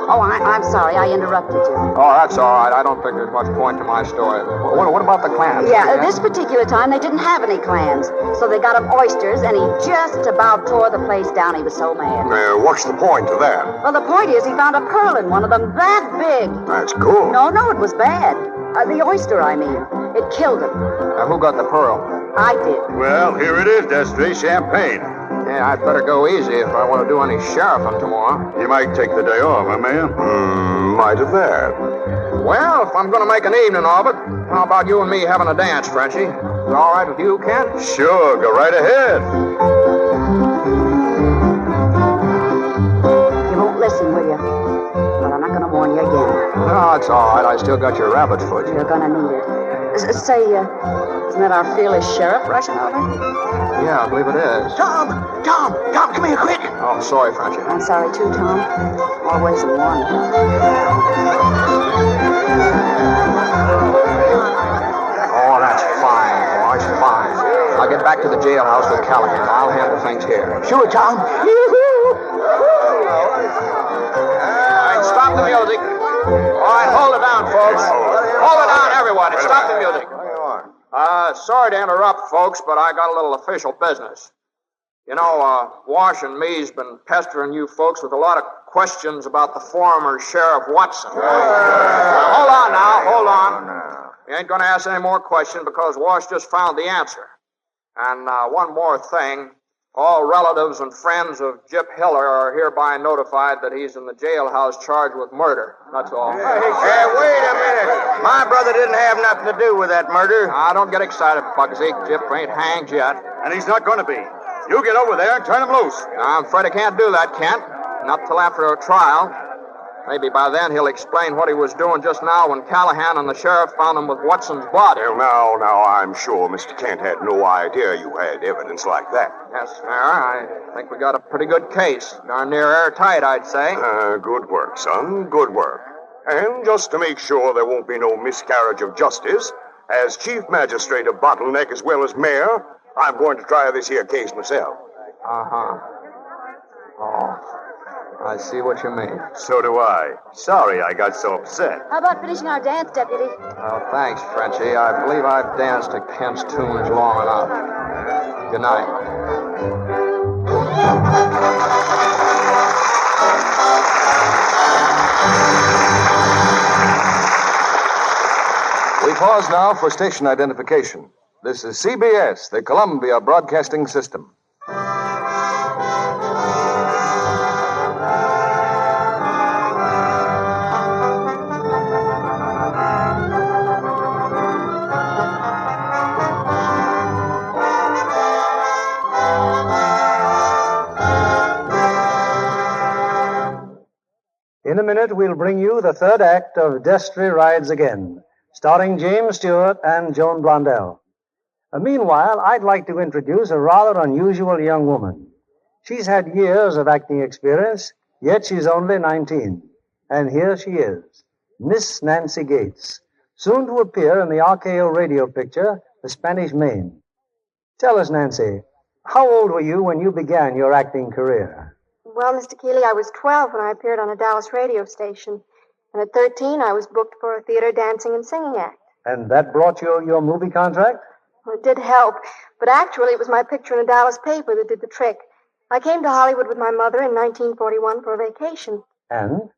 Oh, I'm sorry, I interrupted you.
Oh, that's all right. I don't think there's much point to my story. What about the clams?
Yeah, this particular time, they didn't have any clams. So they got him oysters, and he just about tore the place down. He was so mad.
What's the point of that?
Well, the point is he found a pearl in one of them that big.
That's cool.
No, it was bad. The oyster, I mean. It killed him.
Who got the pearl?
I did.
Well, here it is, Destry. Champagne.
Yeah, I'd better go easy if I want to do any sheriffing tomorrow.
You might take the day off, huh, Mayor? Might have that.
Well, if I'm going to make an evening of it, how about you and me having a dance, Frenchie? Is it all right with you, Kent?
Sure, go right ahead.
You won't listen, will you? But I'm not going to warn you again.
No, it's all right. I still got your rabbit foot.
You're going to need it. Say, isn't that our fearless sheriff rushing over?
Yeah, I believe it is.
Tom, come here quick.
Oh, sorry, Frenchie.
I'm sorry, too, Tom. Always in one.
Oh, that's fine, boys, fine. I'll get back to the jailhouse with Callahan. I'll handle things here.
Sure, Tom.
Stop the music. All right, hold it down, folks. Hold it down, everyone. Stop the music. Sorry to interrupt, folks, but I got a little official business. You know, Wash and me's been pestering you folks with a lot of questions about the former Sheriff Watson. Hold on now, hold on. You ain't going to ask any more questions because Wash just found the answer. And one more thing. All relatives and friends of Jip Hiller are hereby notified that he's in the jailhouse charged with murder. That's all.
Hey, wait a minute. My brother didn't have nothing to do with that murder.
Don't get excited, Bugsy. Jip ain't hanged yet.
And he's not going to be. You get over there and turn him loose.
I'm afraid I can't do that, Kent. Not till after a trial. Maybe by then he'll explain what he was doing just now when Callahan and the sheriff found him with Watson's body.
Well, now, I'm sure Mr. Kent had no idea you had evidence like that.
Yes, sir. I think we got a pretty good case. Darn near airtight, I'd say.
Good work, son. Good work. And just to make sure there won't be no miscarriage of justice, as chief magistrate of Bottleneck as well as mayor, I'm going to try this here case myself.
Uh-huh. Oh. I see what you mean.
So do I. Sorry I got so upset.
How about finishing our dance, Deputy?
Oh, thanks, Frenchie. I believe I've danced to Kent's tunes long enough. Good night.
We pause now for station identification. This is CBS, the Columbia Broadcasting System.
In a minute, we'll bring you the third act of Destry Rides Again, starring James Stewart and Joan Blondell. Meanwhile, I'd like to introduce a rather unusual young woman. She's had years of acting experience, yet she's only 19. And here she is, Miss Nancy Gates, soon to appear in the RKO radio picture, The Spanish Main. Tell us, Nancy, how old were you when you began your acting career?
Well, Mr. Keighley, I was 12 when I appeared on a Dallas radio station. And at 13, I was booked for a theater dancing and singing act.
And that brought you your movie contract?
Well, it did help, but actually it was my picture in a Dallas paper that did the trick. I came to Hollywood with my mother in 1941 for a vacation.
And?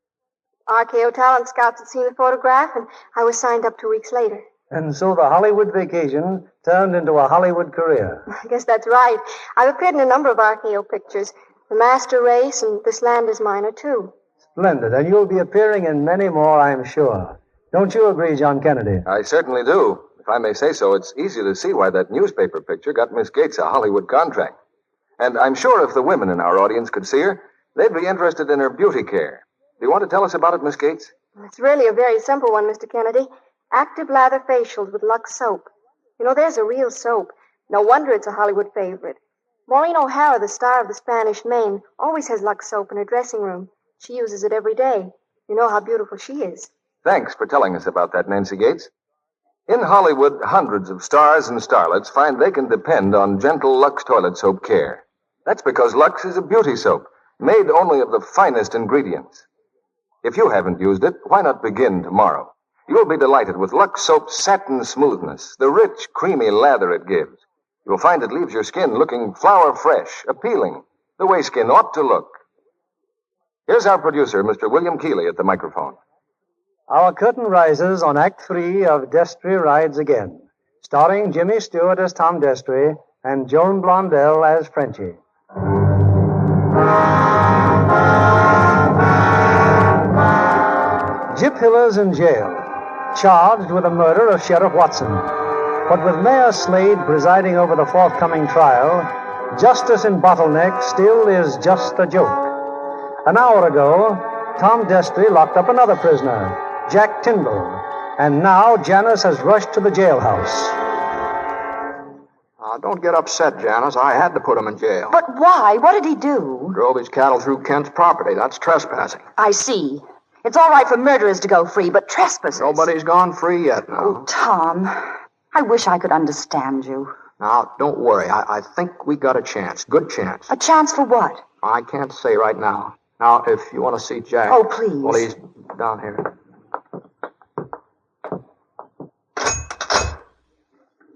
RKO talent scouts had seen the photograph, and I was signed up 2 weeks later.
And so the Hollywood vacation turned into a Hollywood career.
I guess that's right. I've appeared in a number of RKO pictures. The Master Race and This Land Is Mine are two.
Splendid. And you'll be appearing in many more, I'm sure. Don't you agree, John Kennedy?
I certainly do. If I may say so, it's easy to see why that newspaper picture got Miss Gates a Hollywood contract. And I'm sure if the women in our audience could see her, they'd be interested in her beauty care. Do you want to tell us about it, Miss Gates?
It's really a very simple one, Mr. Kennedy. Active lather facials with Lux soap. You know, there's a real soap. No wonder it's a Hollywood favorite. Maureen O'Hara, the star of the Spanish Main, always has Lux soap in her dressing room. She uses it every day. You know how beautiful she is.
Thanks for telling us about that, Nancy Gates. In Hollywood, hundreds of stars and starlets find they can depend on gentle Lux toilet soap care. That's because Lux is a beauty soap, made only of the finest ingredients. If you haven't used it, why not begin tomorrow? You'll be delighted with Lux Soap's satin smoothness, the rich, creamy lather it gives. You'll find it leaves your skin looking flower fresh, appealing, the way skin ought to look. Here's our producer, Mr. William Keighley, at the microphone.
Our curtain rises on Act 3 of Destry Rides Again, starring Jimmy Stewart as Tom Destry and Joan Blondell as Frenchie. Gyp Hiller's in jail, charged with the murder of Sheriff Watson. But with Mayor Slade presiding over the forthcoming trial, justice in Bottleneck still is just a joke. An hour ago, Tom Destry locked up another prisoner, Jack Tyndall, and now Janice has rushed to the jailhouse.
Don't get upset, Janice. I had to put him in jail.
But why? What did he do?
Drove his cattle through Kent's property. That's trespassing.
I see. It's all right for murderers to go free, but trespassers...
Nobody's gone free yet, now.
Oh, Tom, I wish I could understand you.
Now, don't worry. I think we got a chance. Good chance.
A chance for what?
I can't say right now. Now, if you want to see Jack...
Oh, please.
Well, he's down here.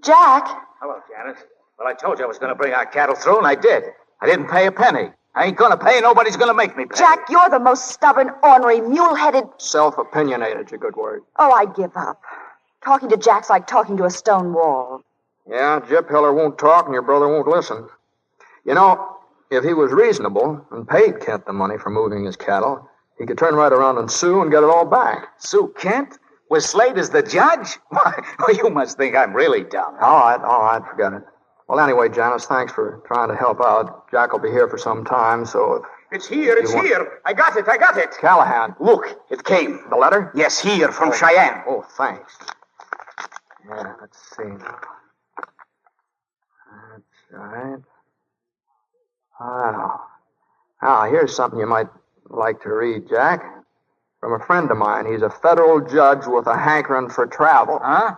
Jack?
Hello, Janice. Well, I told you I was going to bring our cattle through, and I did. I didn't pay a penny. I ain't going to pay. Nobody's going to make me pay.
Jack, you're the most stubborn, ornery, mule-headed...
Self-opinionated's a good word.
Oh, I give up. Talking to Jack's like talking to a stone wall.
Yeah, Gyp Hiller won't talk, and your brother won't listen. You know, if he was reasonable and paid Kent the money for moving his cattle, he could turn right around and sue and get it all back.
Sue Kent? With Slade as the judge? Why, you must think I'm really dumb.
All right, forget it. Well, anyway, Janice, thanks for trying to help out. Jack will be here for some time, so...
It's here. I got it.
Callahan.
Look, it came.
The letter?
Yes, here, from Cheyenne.
Oh, thanks. Yeah, let's see. That's right. Now, here's something you might like to read, Jack. From a friend of mine. He's a federal judge with a hankering for travel.
Huh?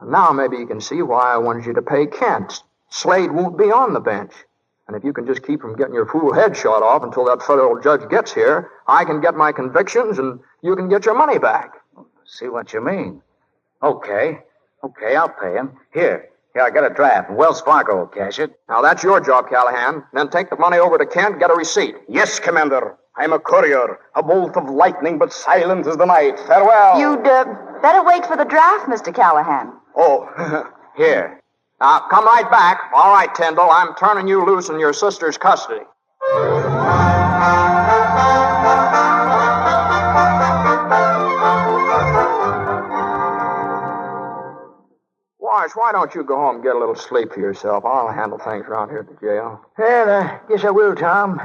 And now maybe you can see why I wanted you to pay Kent. Slade won't be on the bench. And if you can just keep from getting your fool head shot off until that federal judge gets here, I can get my convictions and you can get your money back.
See what you mean. Okay, I'll pay him. Here, I got a draft. Wells Fargo will cash it.
Now, that's your job, Callahan. Then take the money over to Kent, get a receipt.
Yes, Commander. I'm a courier, a bolt of lightning, but silent as the night. Farewell.
You'd better wait for the draft, Mr. Callahan.
Oh,
here. Now, come right back. All right, Tyndall, I'm turning you loose in your sister's custody. Wash, why don't you go home and get a little sleep for yourself? I'll handle things around here at the jail.
Well, I guess I will, Tom.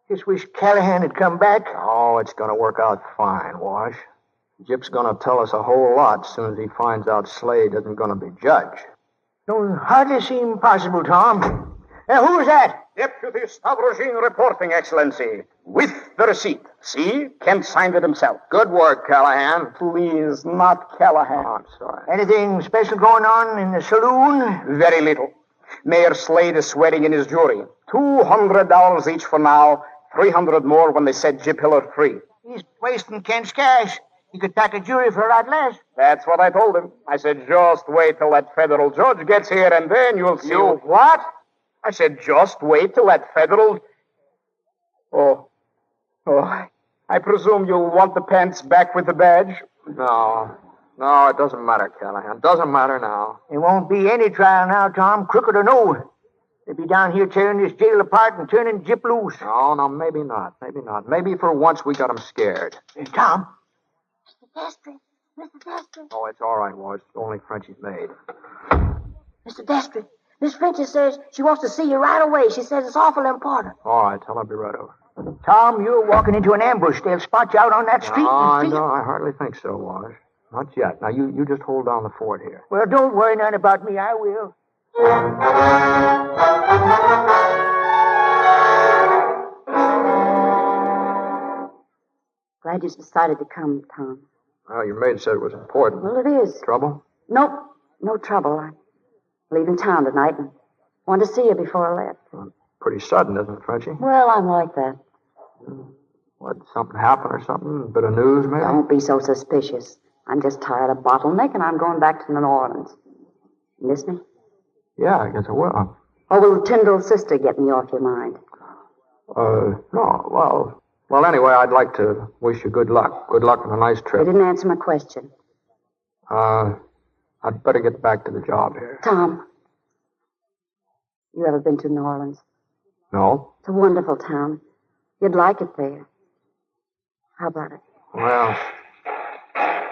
Just wish Callahan had come back.
Oh, it's going to work out fine, Wash. Gyp's going to tell us a whole lot as soon as he finds out Slade isn't going to be judge.
Don't hardly seem possible, Tom. Who was that?
Deputy Stavrogin reporting, Excellency. With the receipt. See? Kent signed it himself.
Good work, Callahan.
Please, not Callahan.
Oh, I'm sorry.
Anything special going on in the saloon?
Very little. Mayor Slade is swearing in his jury. $200 each for now. $300 more when they set Gyp Hiller free.
He's wasting Kent's cash. He could tack a jury for a right less.
That's what I told him. I said, just wait till that federal judge gets here, and then you'll see.
You what?
I said, just wait till that federal... Oh, I presume you'll want the pants back with the badge? No, it doesn't matter, Callahan. Doesn't matter now.
There won't be any trial now, Tom, crooked or no. They'll be down here tearing this jail apart and turning Gyp loose.
No, maybe not. Maybe for once we got him scared.
Hey, Tom.
Destry. Mr. Destry.
Oh, it's all right, Wash. Only Frenchie's maid.
Mr. Destry. Miss Frenchie says she wants to see you right away. She says it's awful important.
All right, tell her I'll be right over.
Tom, you're walking into an ambush. They'll spot you out on that street.
I hardly think so, Wash. Not yet. Now, you just hold down the fort here.
Well, don't worry none about me. I will.
Glad you decided to come, Tom.
Well, your maid said it was important.
Well, it is.
Trouble?
Nope, no trouble. I'm leaving town tonight and wanted to see you before I left.
Well, pretty sudden, isn't it, Frenchie?
Well, I'm like that.
What, something happened or something? A bit of news, maybe?
Don't be so suspicious. I'm just tired of bottleneck, and I'm going back to New Orleans. You miss me?
Yeah, I guess I will.
Or will Tyndall's sister get me off your mind?
No, well, anyway, I'd like to wish you good luck. Good luck on a nice trip.
You didn't answer my question.
I'd better get back to the job here.
Tom, you ever been to New Orleans?
No?
It's a wonderful town. You'd like it there. How about it?
Well,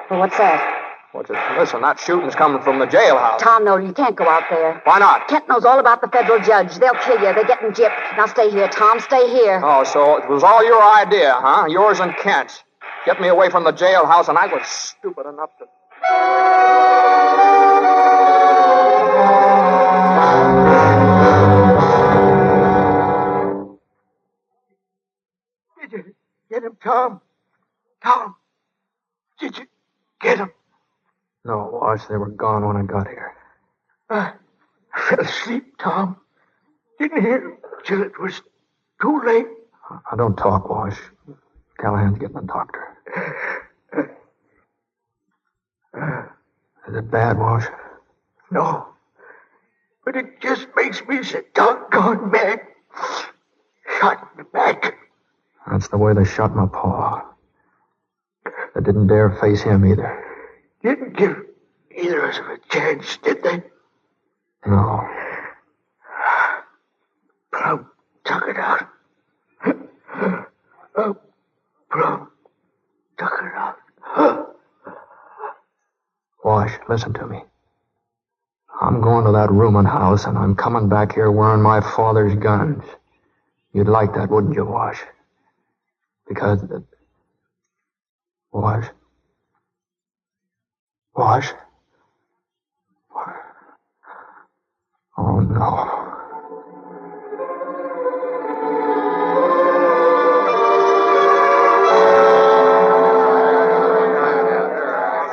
what's that?
Listen, that shooting's coming from the jailhouse.
Tom, no, you can't go out there.
Why not?
Kent knows all about the federal judge. They'll kill you. They're getting gypped. Now stay here, Tom. Stay here.
Oh, so it was all your idea, huh? Yours and Kent's. Get me away from the jailhouse, and I was stupid enough to...
Did you get him, Tom? Tom, did you get him?
No, Wash, they were gone when I got here.
I fell asleep, Tom. Didn't hear him till it was too late.
I don't talk, Wash. Callahan's getting a doctor. Is it bad, Wash?
No. But it just makes me so doggone mad. Shot in the back.
That's the way they shot my paw. They didn't dare face him either.
Didn't give either of us a chance, did they?
No.
Plum took it out. Plum took it out.
Wash, listen to me. I'm going to that rooming house, and I'm coming back here wearing my father's guns. You'd like that, wouldn't you, Wash? Because... Wash? Wash? Oh, no.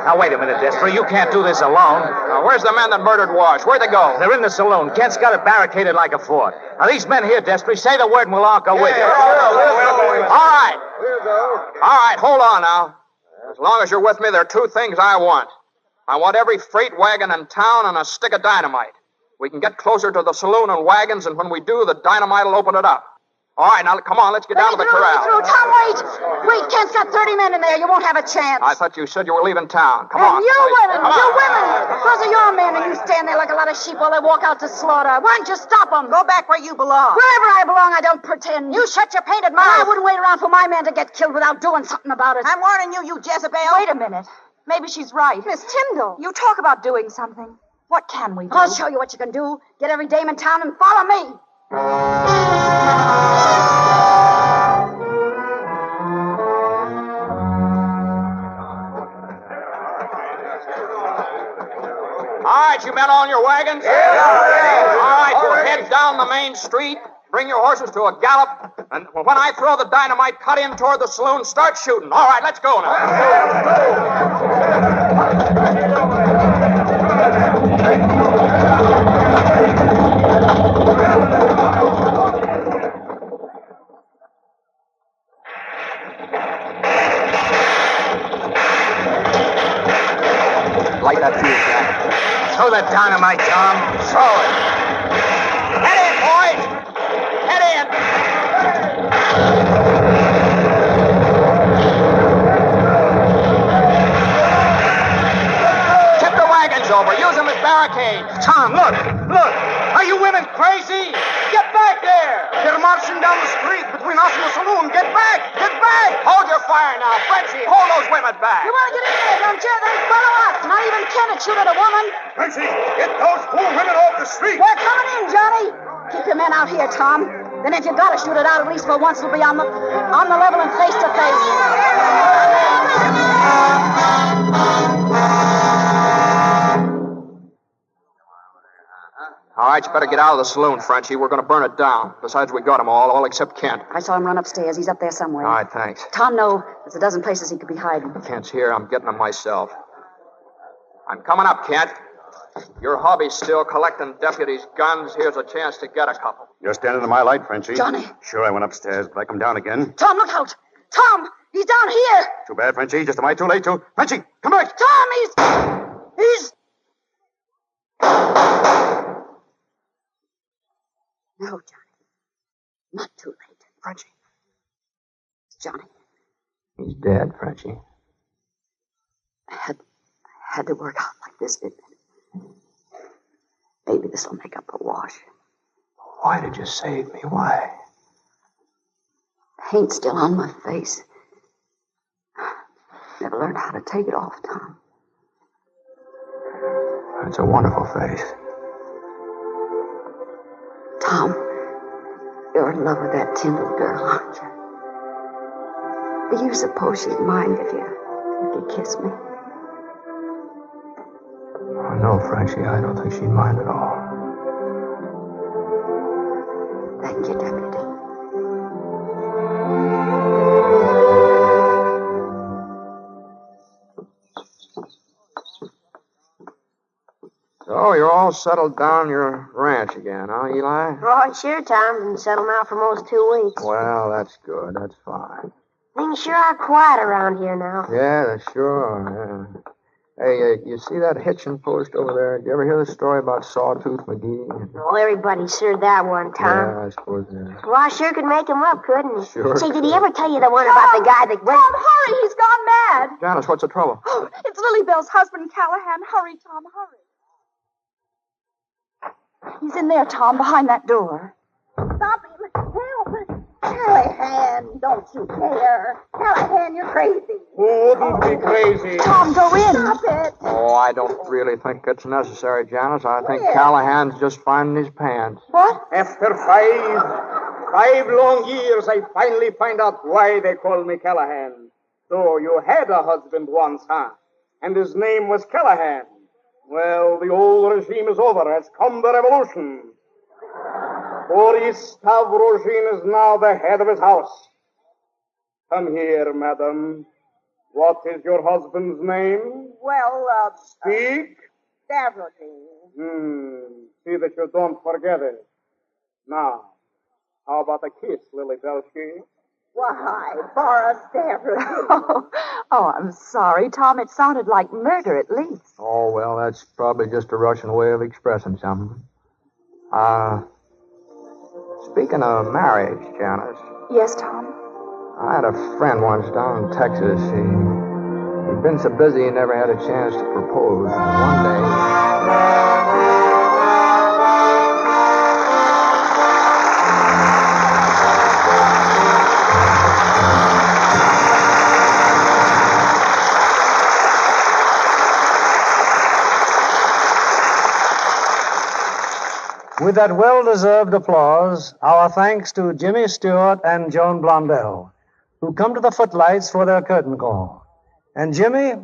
Now, wait a minute, Destry. You can't do this alone.
Now, where's the men that murdered Wash? Where'd they go?
They're in the saloon. Kent's got it barricaded like a fort. Now, these men here, Destry, say the word and we'll all go with you.
All right. All right, hold on now. As long as you're with me, there are two things I want. I want every freight wagon in town and a stick of dynamite. We can get closer to the saloon and wagons, and when we do, the dynamite will open it up. All right, now, come on, let's get down to the corral.
Tom, wait. Wait, Kent's got 30 men in there. You won't have a chance.
I thought you said you were leaving town. Come on.
You women. Those are your men, and you stand there like a lot of sheep while they walk out to slaughter. Why don't you stop them?
Go back where you belong.
Wherever I belong, I don't pretend.
You shut your painted mouth.
I wouldn't wait around for my man to get killed without doing something about it.
I'm warning you, you Jezebel.
Wait a minute. Maybe she's right.
Miss Tyndall.
You talk about doing something. What can we do?
I'll show you what you can do. Get every dame in town and follow me.
All right, you men on your wagons? Yeah. All right, your heads down the main street. Bring your horses to a gallop. And when I throw the dynamite, cut in toward the saloon. Start shooting. All right, let's go now. for that fuse, Jack. Throw that dynamite, Tom. Throw it. Head in, boys. Head in. Tip the wagons over. Use them as barricades.
Tom, look. Are you women crazy? Get back there. They're marching down the street between us and the saloon. Get back.
Hold your fire now. Frenchie, hold those women back.
You want to get in there, don't you? Then follow us. Not even Ken would shoot at a woman.
Frenchie, get those fool women off the street.
We're coming in, Johnny. Keep your men out here, Tom. Then if you got to shoot it out, at least for once, it'll be on the level and face to face.
All right, you better get out of the saloon, Frenchie. We're going to burn it down. Besides, we got them all except Kent.
I saw him run upstairs. He's up there somewhere.
All right, thanks.
Tom, no. There's a dozen places he could be hiding.
Kent's here. I'm getting him myself. I'm coming up, Kent. Your hobby's still collecting deputies' guns. Here's a chance to get a couple.
You're standing in my light, Frenchie.
Johnny.
Sure, I went upstairs, but I come down again.
Tom, look out. Tom, he's down here.
Too bad, Frenchie. Just am I too late, too? Frenchie, come back.
Tom, he's... No, Johnny. Not too late.
Frenchie.
Johnny.
He's dead, Frenchie.
Had to work out like this, didn't it? Maybe this'll make up the wash.
Why did you save me? Why?
Paint's still on my face. Never learned how to take it off, Tom.
It's a wonderful face.
Tom, you're in love with that Tyndall girl, aren't you? Do you suppose she'd mind if you kissed me?
Oh, no, Frenchie, I don't think she'd mind at all.
Thank you, Deputy.
So, you're all settled down your ranch again, huh, Eli?
Oh, sure, Tom. Been settled now for most 2 weeks.
Well, that's good. That's fine.
Things sure are quiet around here now.
Yeah, they sure are, yeah. Hey, you see that hitching post over there? Did you ever hear the story about Sawtooth McGee?
Oh, everybody's heard that one, Tom.
Yeah, I suppose, yeah.
Well, I sure could make him up, couldn't he?
Sure
Say, did he ever tell you the one about the guy that went...
Tom, hurry! He's gone mad!
Janice, what's the trouble?
Oh, it's Lily Bell's husband, Callahan. Hurry, Tom, hurry. He's in there, Tom, behind that door.
Stop him! Help! Callahan, don't you dare! Callahan, you're crazy!
Who wouldn't be crazy?
Tom, go in!
Stop it!
Oh, I don't really think it's necessary, Janice. I think Callahan's just finding his pants.
What?
After five long years, I finally find out why they call me Callahan. So you had a husband once, huh? And his name was Callahan. Well, the old regime is over. Has come the revolution. Boris Stavrogin is now the head of his house. Come here, madam. What is your husband's name?
Well,
Speak.
Davrogin.
See that you don't forget it. Now, how about a kiss, Lily Belsky?
Why, Boris Davrogin.
Oh, I'm sorry, Tom. It sounded like murder, at least.
Oh, well, that's probably just a Russian way of expressing something. Speaking of marriage, Janice.
Yes, Tom?
I had a friend once down in Texas. He'd been so busy he never had a chance to propose. One day...
With that well-deserved applause, our thanks to Jimmy Stewart and Joan Blondell, who come to the footlights for their curtain call. And Jimmy,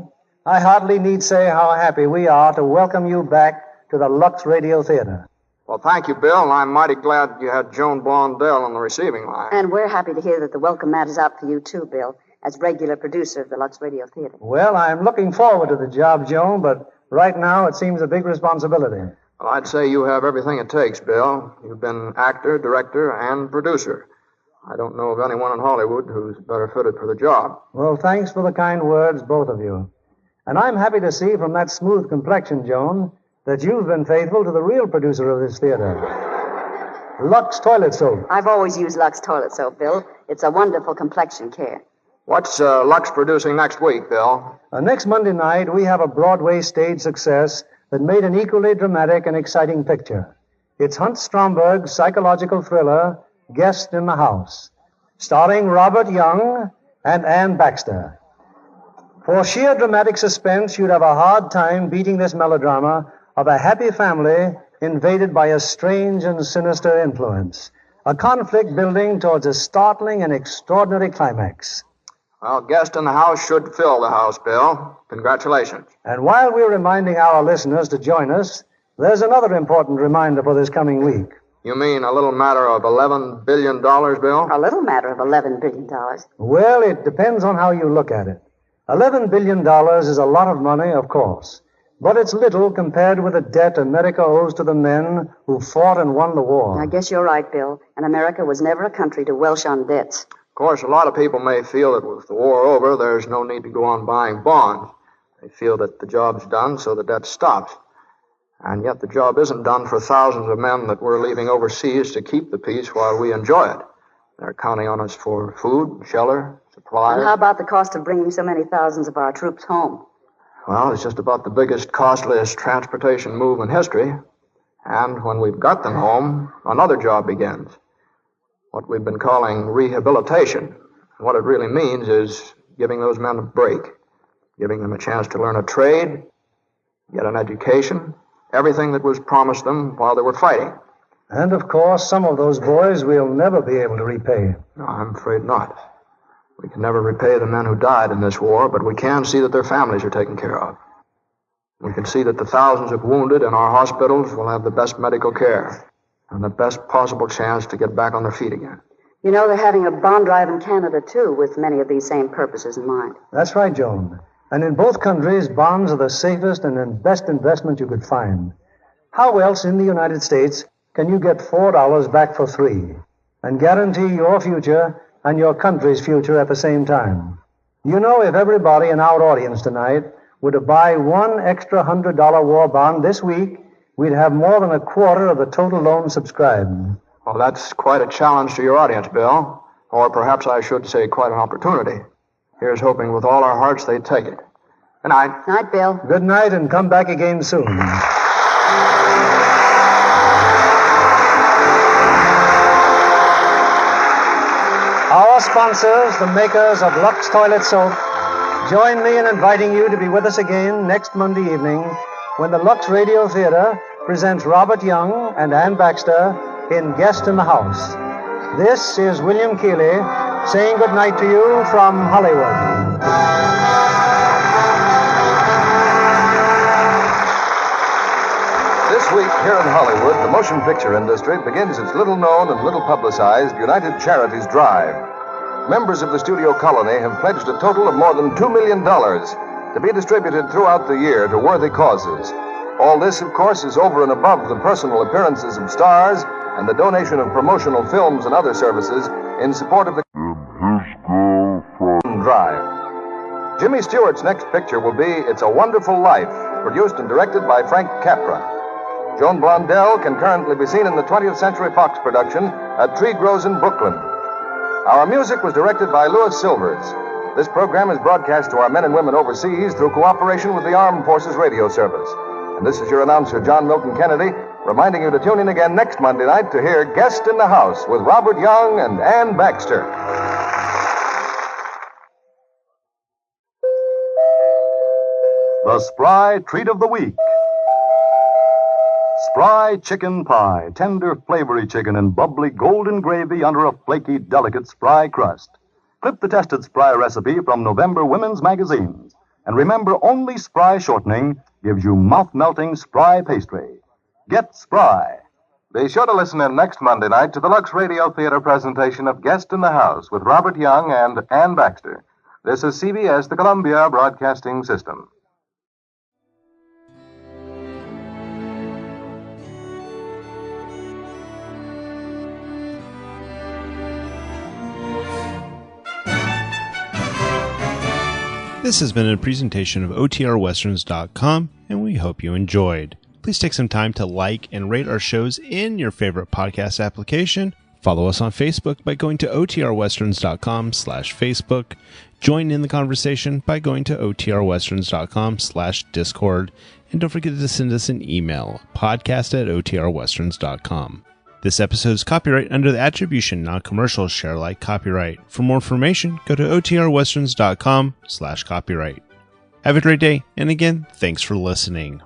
I hardly need say how happy we are to welcome you back to the Lux Radio Theater.
Well, thank you, Bill, and I'm mighty glad you had Joan Blondell on the receiving line.
And we're happy to hear that the welcome mat is out for you, too, Bill, as regular producer of the Lux Radio Theater.
Well, I'm looking forward to the job, Joan, but right now it seems a big responsibility.
Well, I'd say you have everything it takes, Bill. You've been actor, director, and producer. I don't know of anyone in Hollywood who's better fitted for the job.
Well, thanks for the kind words, both of you. And I'm happy to see from that smooth complexion, Joan, that you've been faithful to the real producer of this theater, Lux Toilet Soap.
I've always used Lux Toilet Soap, Bill. It's a wonderful complexion care.
What's Lux producing next week, Bill?
Next Monday night, we have a Broadway stage success that made an equally dramatic and exciting picture. It's Hunt Stromberg's psychological thriller, Guest in the House, starring Robert Young and Ann Baxter. For sheer dramatic suspense, you'd have a hard time beating this melodrama of a happy family invaded by a strange and sinister influence, a conflict building towards a startling and extraordinary climax.
Well, Guest in the House should fill the house, Bill. Congratulations.
And while we're reminding our listeners to join us, there's another important reminder for this coming week.
You mean a little matter of $11 billion, Bill?
A little matter of $11 billion.
Well, it depends on how you look at it. $11 billion is a lot of money, of course, but it's little compared with the debt America owes to the men who fought and won the war.
I guess you're right, Bill. And America was never a country to welsh on debts.
Of course, a lot of people may feel that with the war over, there's no need to go on buying bonds. They feel that the job's done, so the debt stops. And yet the job isn't done for thousands of men that we're leaving overseas to keep the peace while we enjoy it. They're counting on us for food, shelter, supplies.
And how about the cost of bringing so many thousands of our troops home?
Well, it's just about the biggest, costliest transportation move in history. And when we've got them home, another job begins. What we've been calling rehabilitation. What it really means is giving those men a break, giving them a chance to learn a trade, get an education, everything that was promised them while they were fighting.
And, of course, some of those boys we'll never be able to repay.
No, I'm afraid not. We can never repay the men who died in this war, but we can see that their families are taken care of. We can see that the thousands of wounded in our hospitals will have the best medical care and the best possible chance to get back on their feet again.
You know, they're having a bond drive in Canada, too, with many of these same purposes in mind.
That's right, Joan. And in both countries, bonds are the safest and best investment you could find. How else in the United States can you get $4 back for $3 and guarantee your future and your country's future at the same time? You know, if everybody in our audience tonight were to buy one extra $100 war bond this week, we'd have more than a quarter of the total loan subscribed.
Well, that's quite a challenge to your audience, Bill. Or perhaps I should say quite an opportunity. Here's hoping with all our hearts they take it. Good night.
Night, Bill.
Good night, and come back again soon. Our sponsors, the makers of Lux Toilet Soap, join me in inviting you to be with us again next Monday evening when the Lux Radio Theater presents Robert Young and Ann Baxter in Guest in the House. This is William Keighley saying good night to you from Hollywood.
This week here in Hollywood, the motion picture industry begins its little-known and little-publicized United Charities Drive. Members of the studio colony have pledged a total of more than $2 million to be distributed throughout the year to worthy causes. All this, of course, is over and above the personal appearances of stars and the donation of promotional films and other services in support of the Drive. Jimmy Stewart's next picture will be It's a Wonderful Life, produced and directed by Frank Capra. Joan Blondell can currently be seen in the 20th Century Fox production, A Tree Grows in Brooklyn. Our music was directed by Louis Silvers. This program is broadcast to our men and women overseas through cooperation with the Armed Forces Radio Service. And this is your announcer, John Milton Kennedy, reminding you to tune in again next Monday night to hear Guest in the House with Robert Young and Ann Baxter.
The Spry Treat of the Week. Spry chicken pie, tender, flavory chicken and bubbly golden gravy under a flaky, delicate Spry crust. Clip the tested Spry recipe from November women's magazines. And remember, only Spry shortening gives you mouth-melting Spry pastry. Get Spry.
Be sure to listen in next Monday night to the Lux Radio Theater presentation of Guest in the House with Robert Young and Ann Baxter. This is CBS, the Columbia Broadcasting System.
This has been a presentation of OTRWesterns.com, and we hope you enjoyed. Please take some time to like and rate our shows in your favorite podcast application. Follow us on Facebook by going to OTRWesterns.com/Facebook. Join in the conversation by going to OTRWesterns.com/Discord. And don't forget to send us an email, podcast@OTRWesterns.com. This episode is copyright under the attribution, non-commercial, share alike copyright. For more information, go to OTRWesterns.com/copyright. Have a great day, and again, thanks for listening.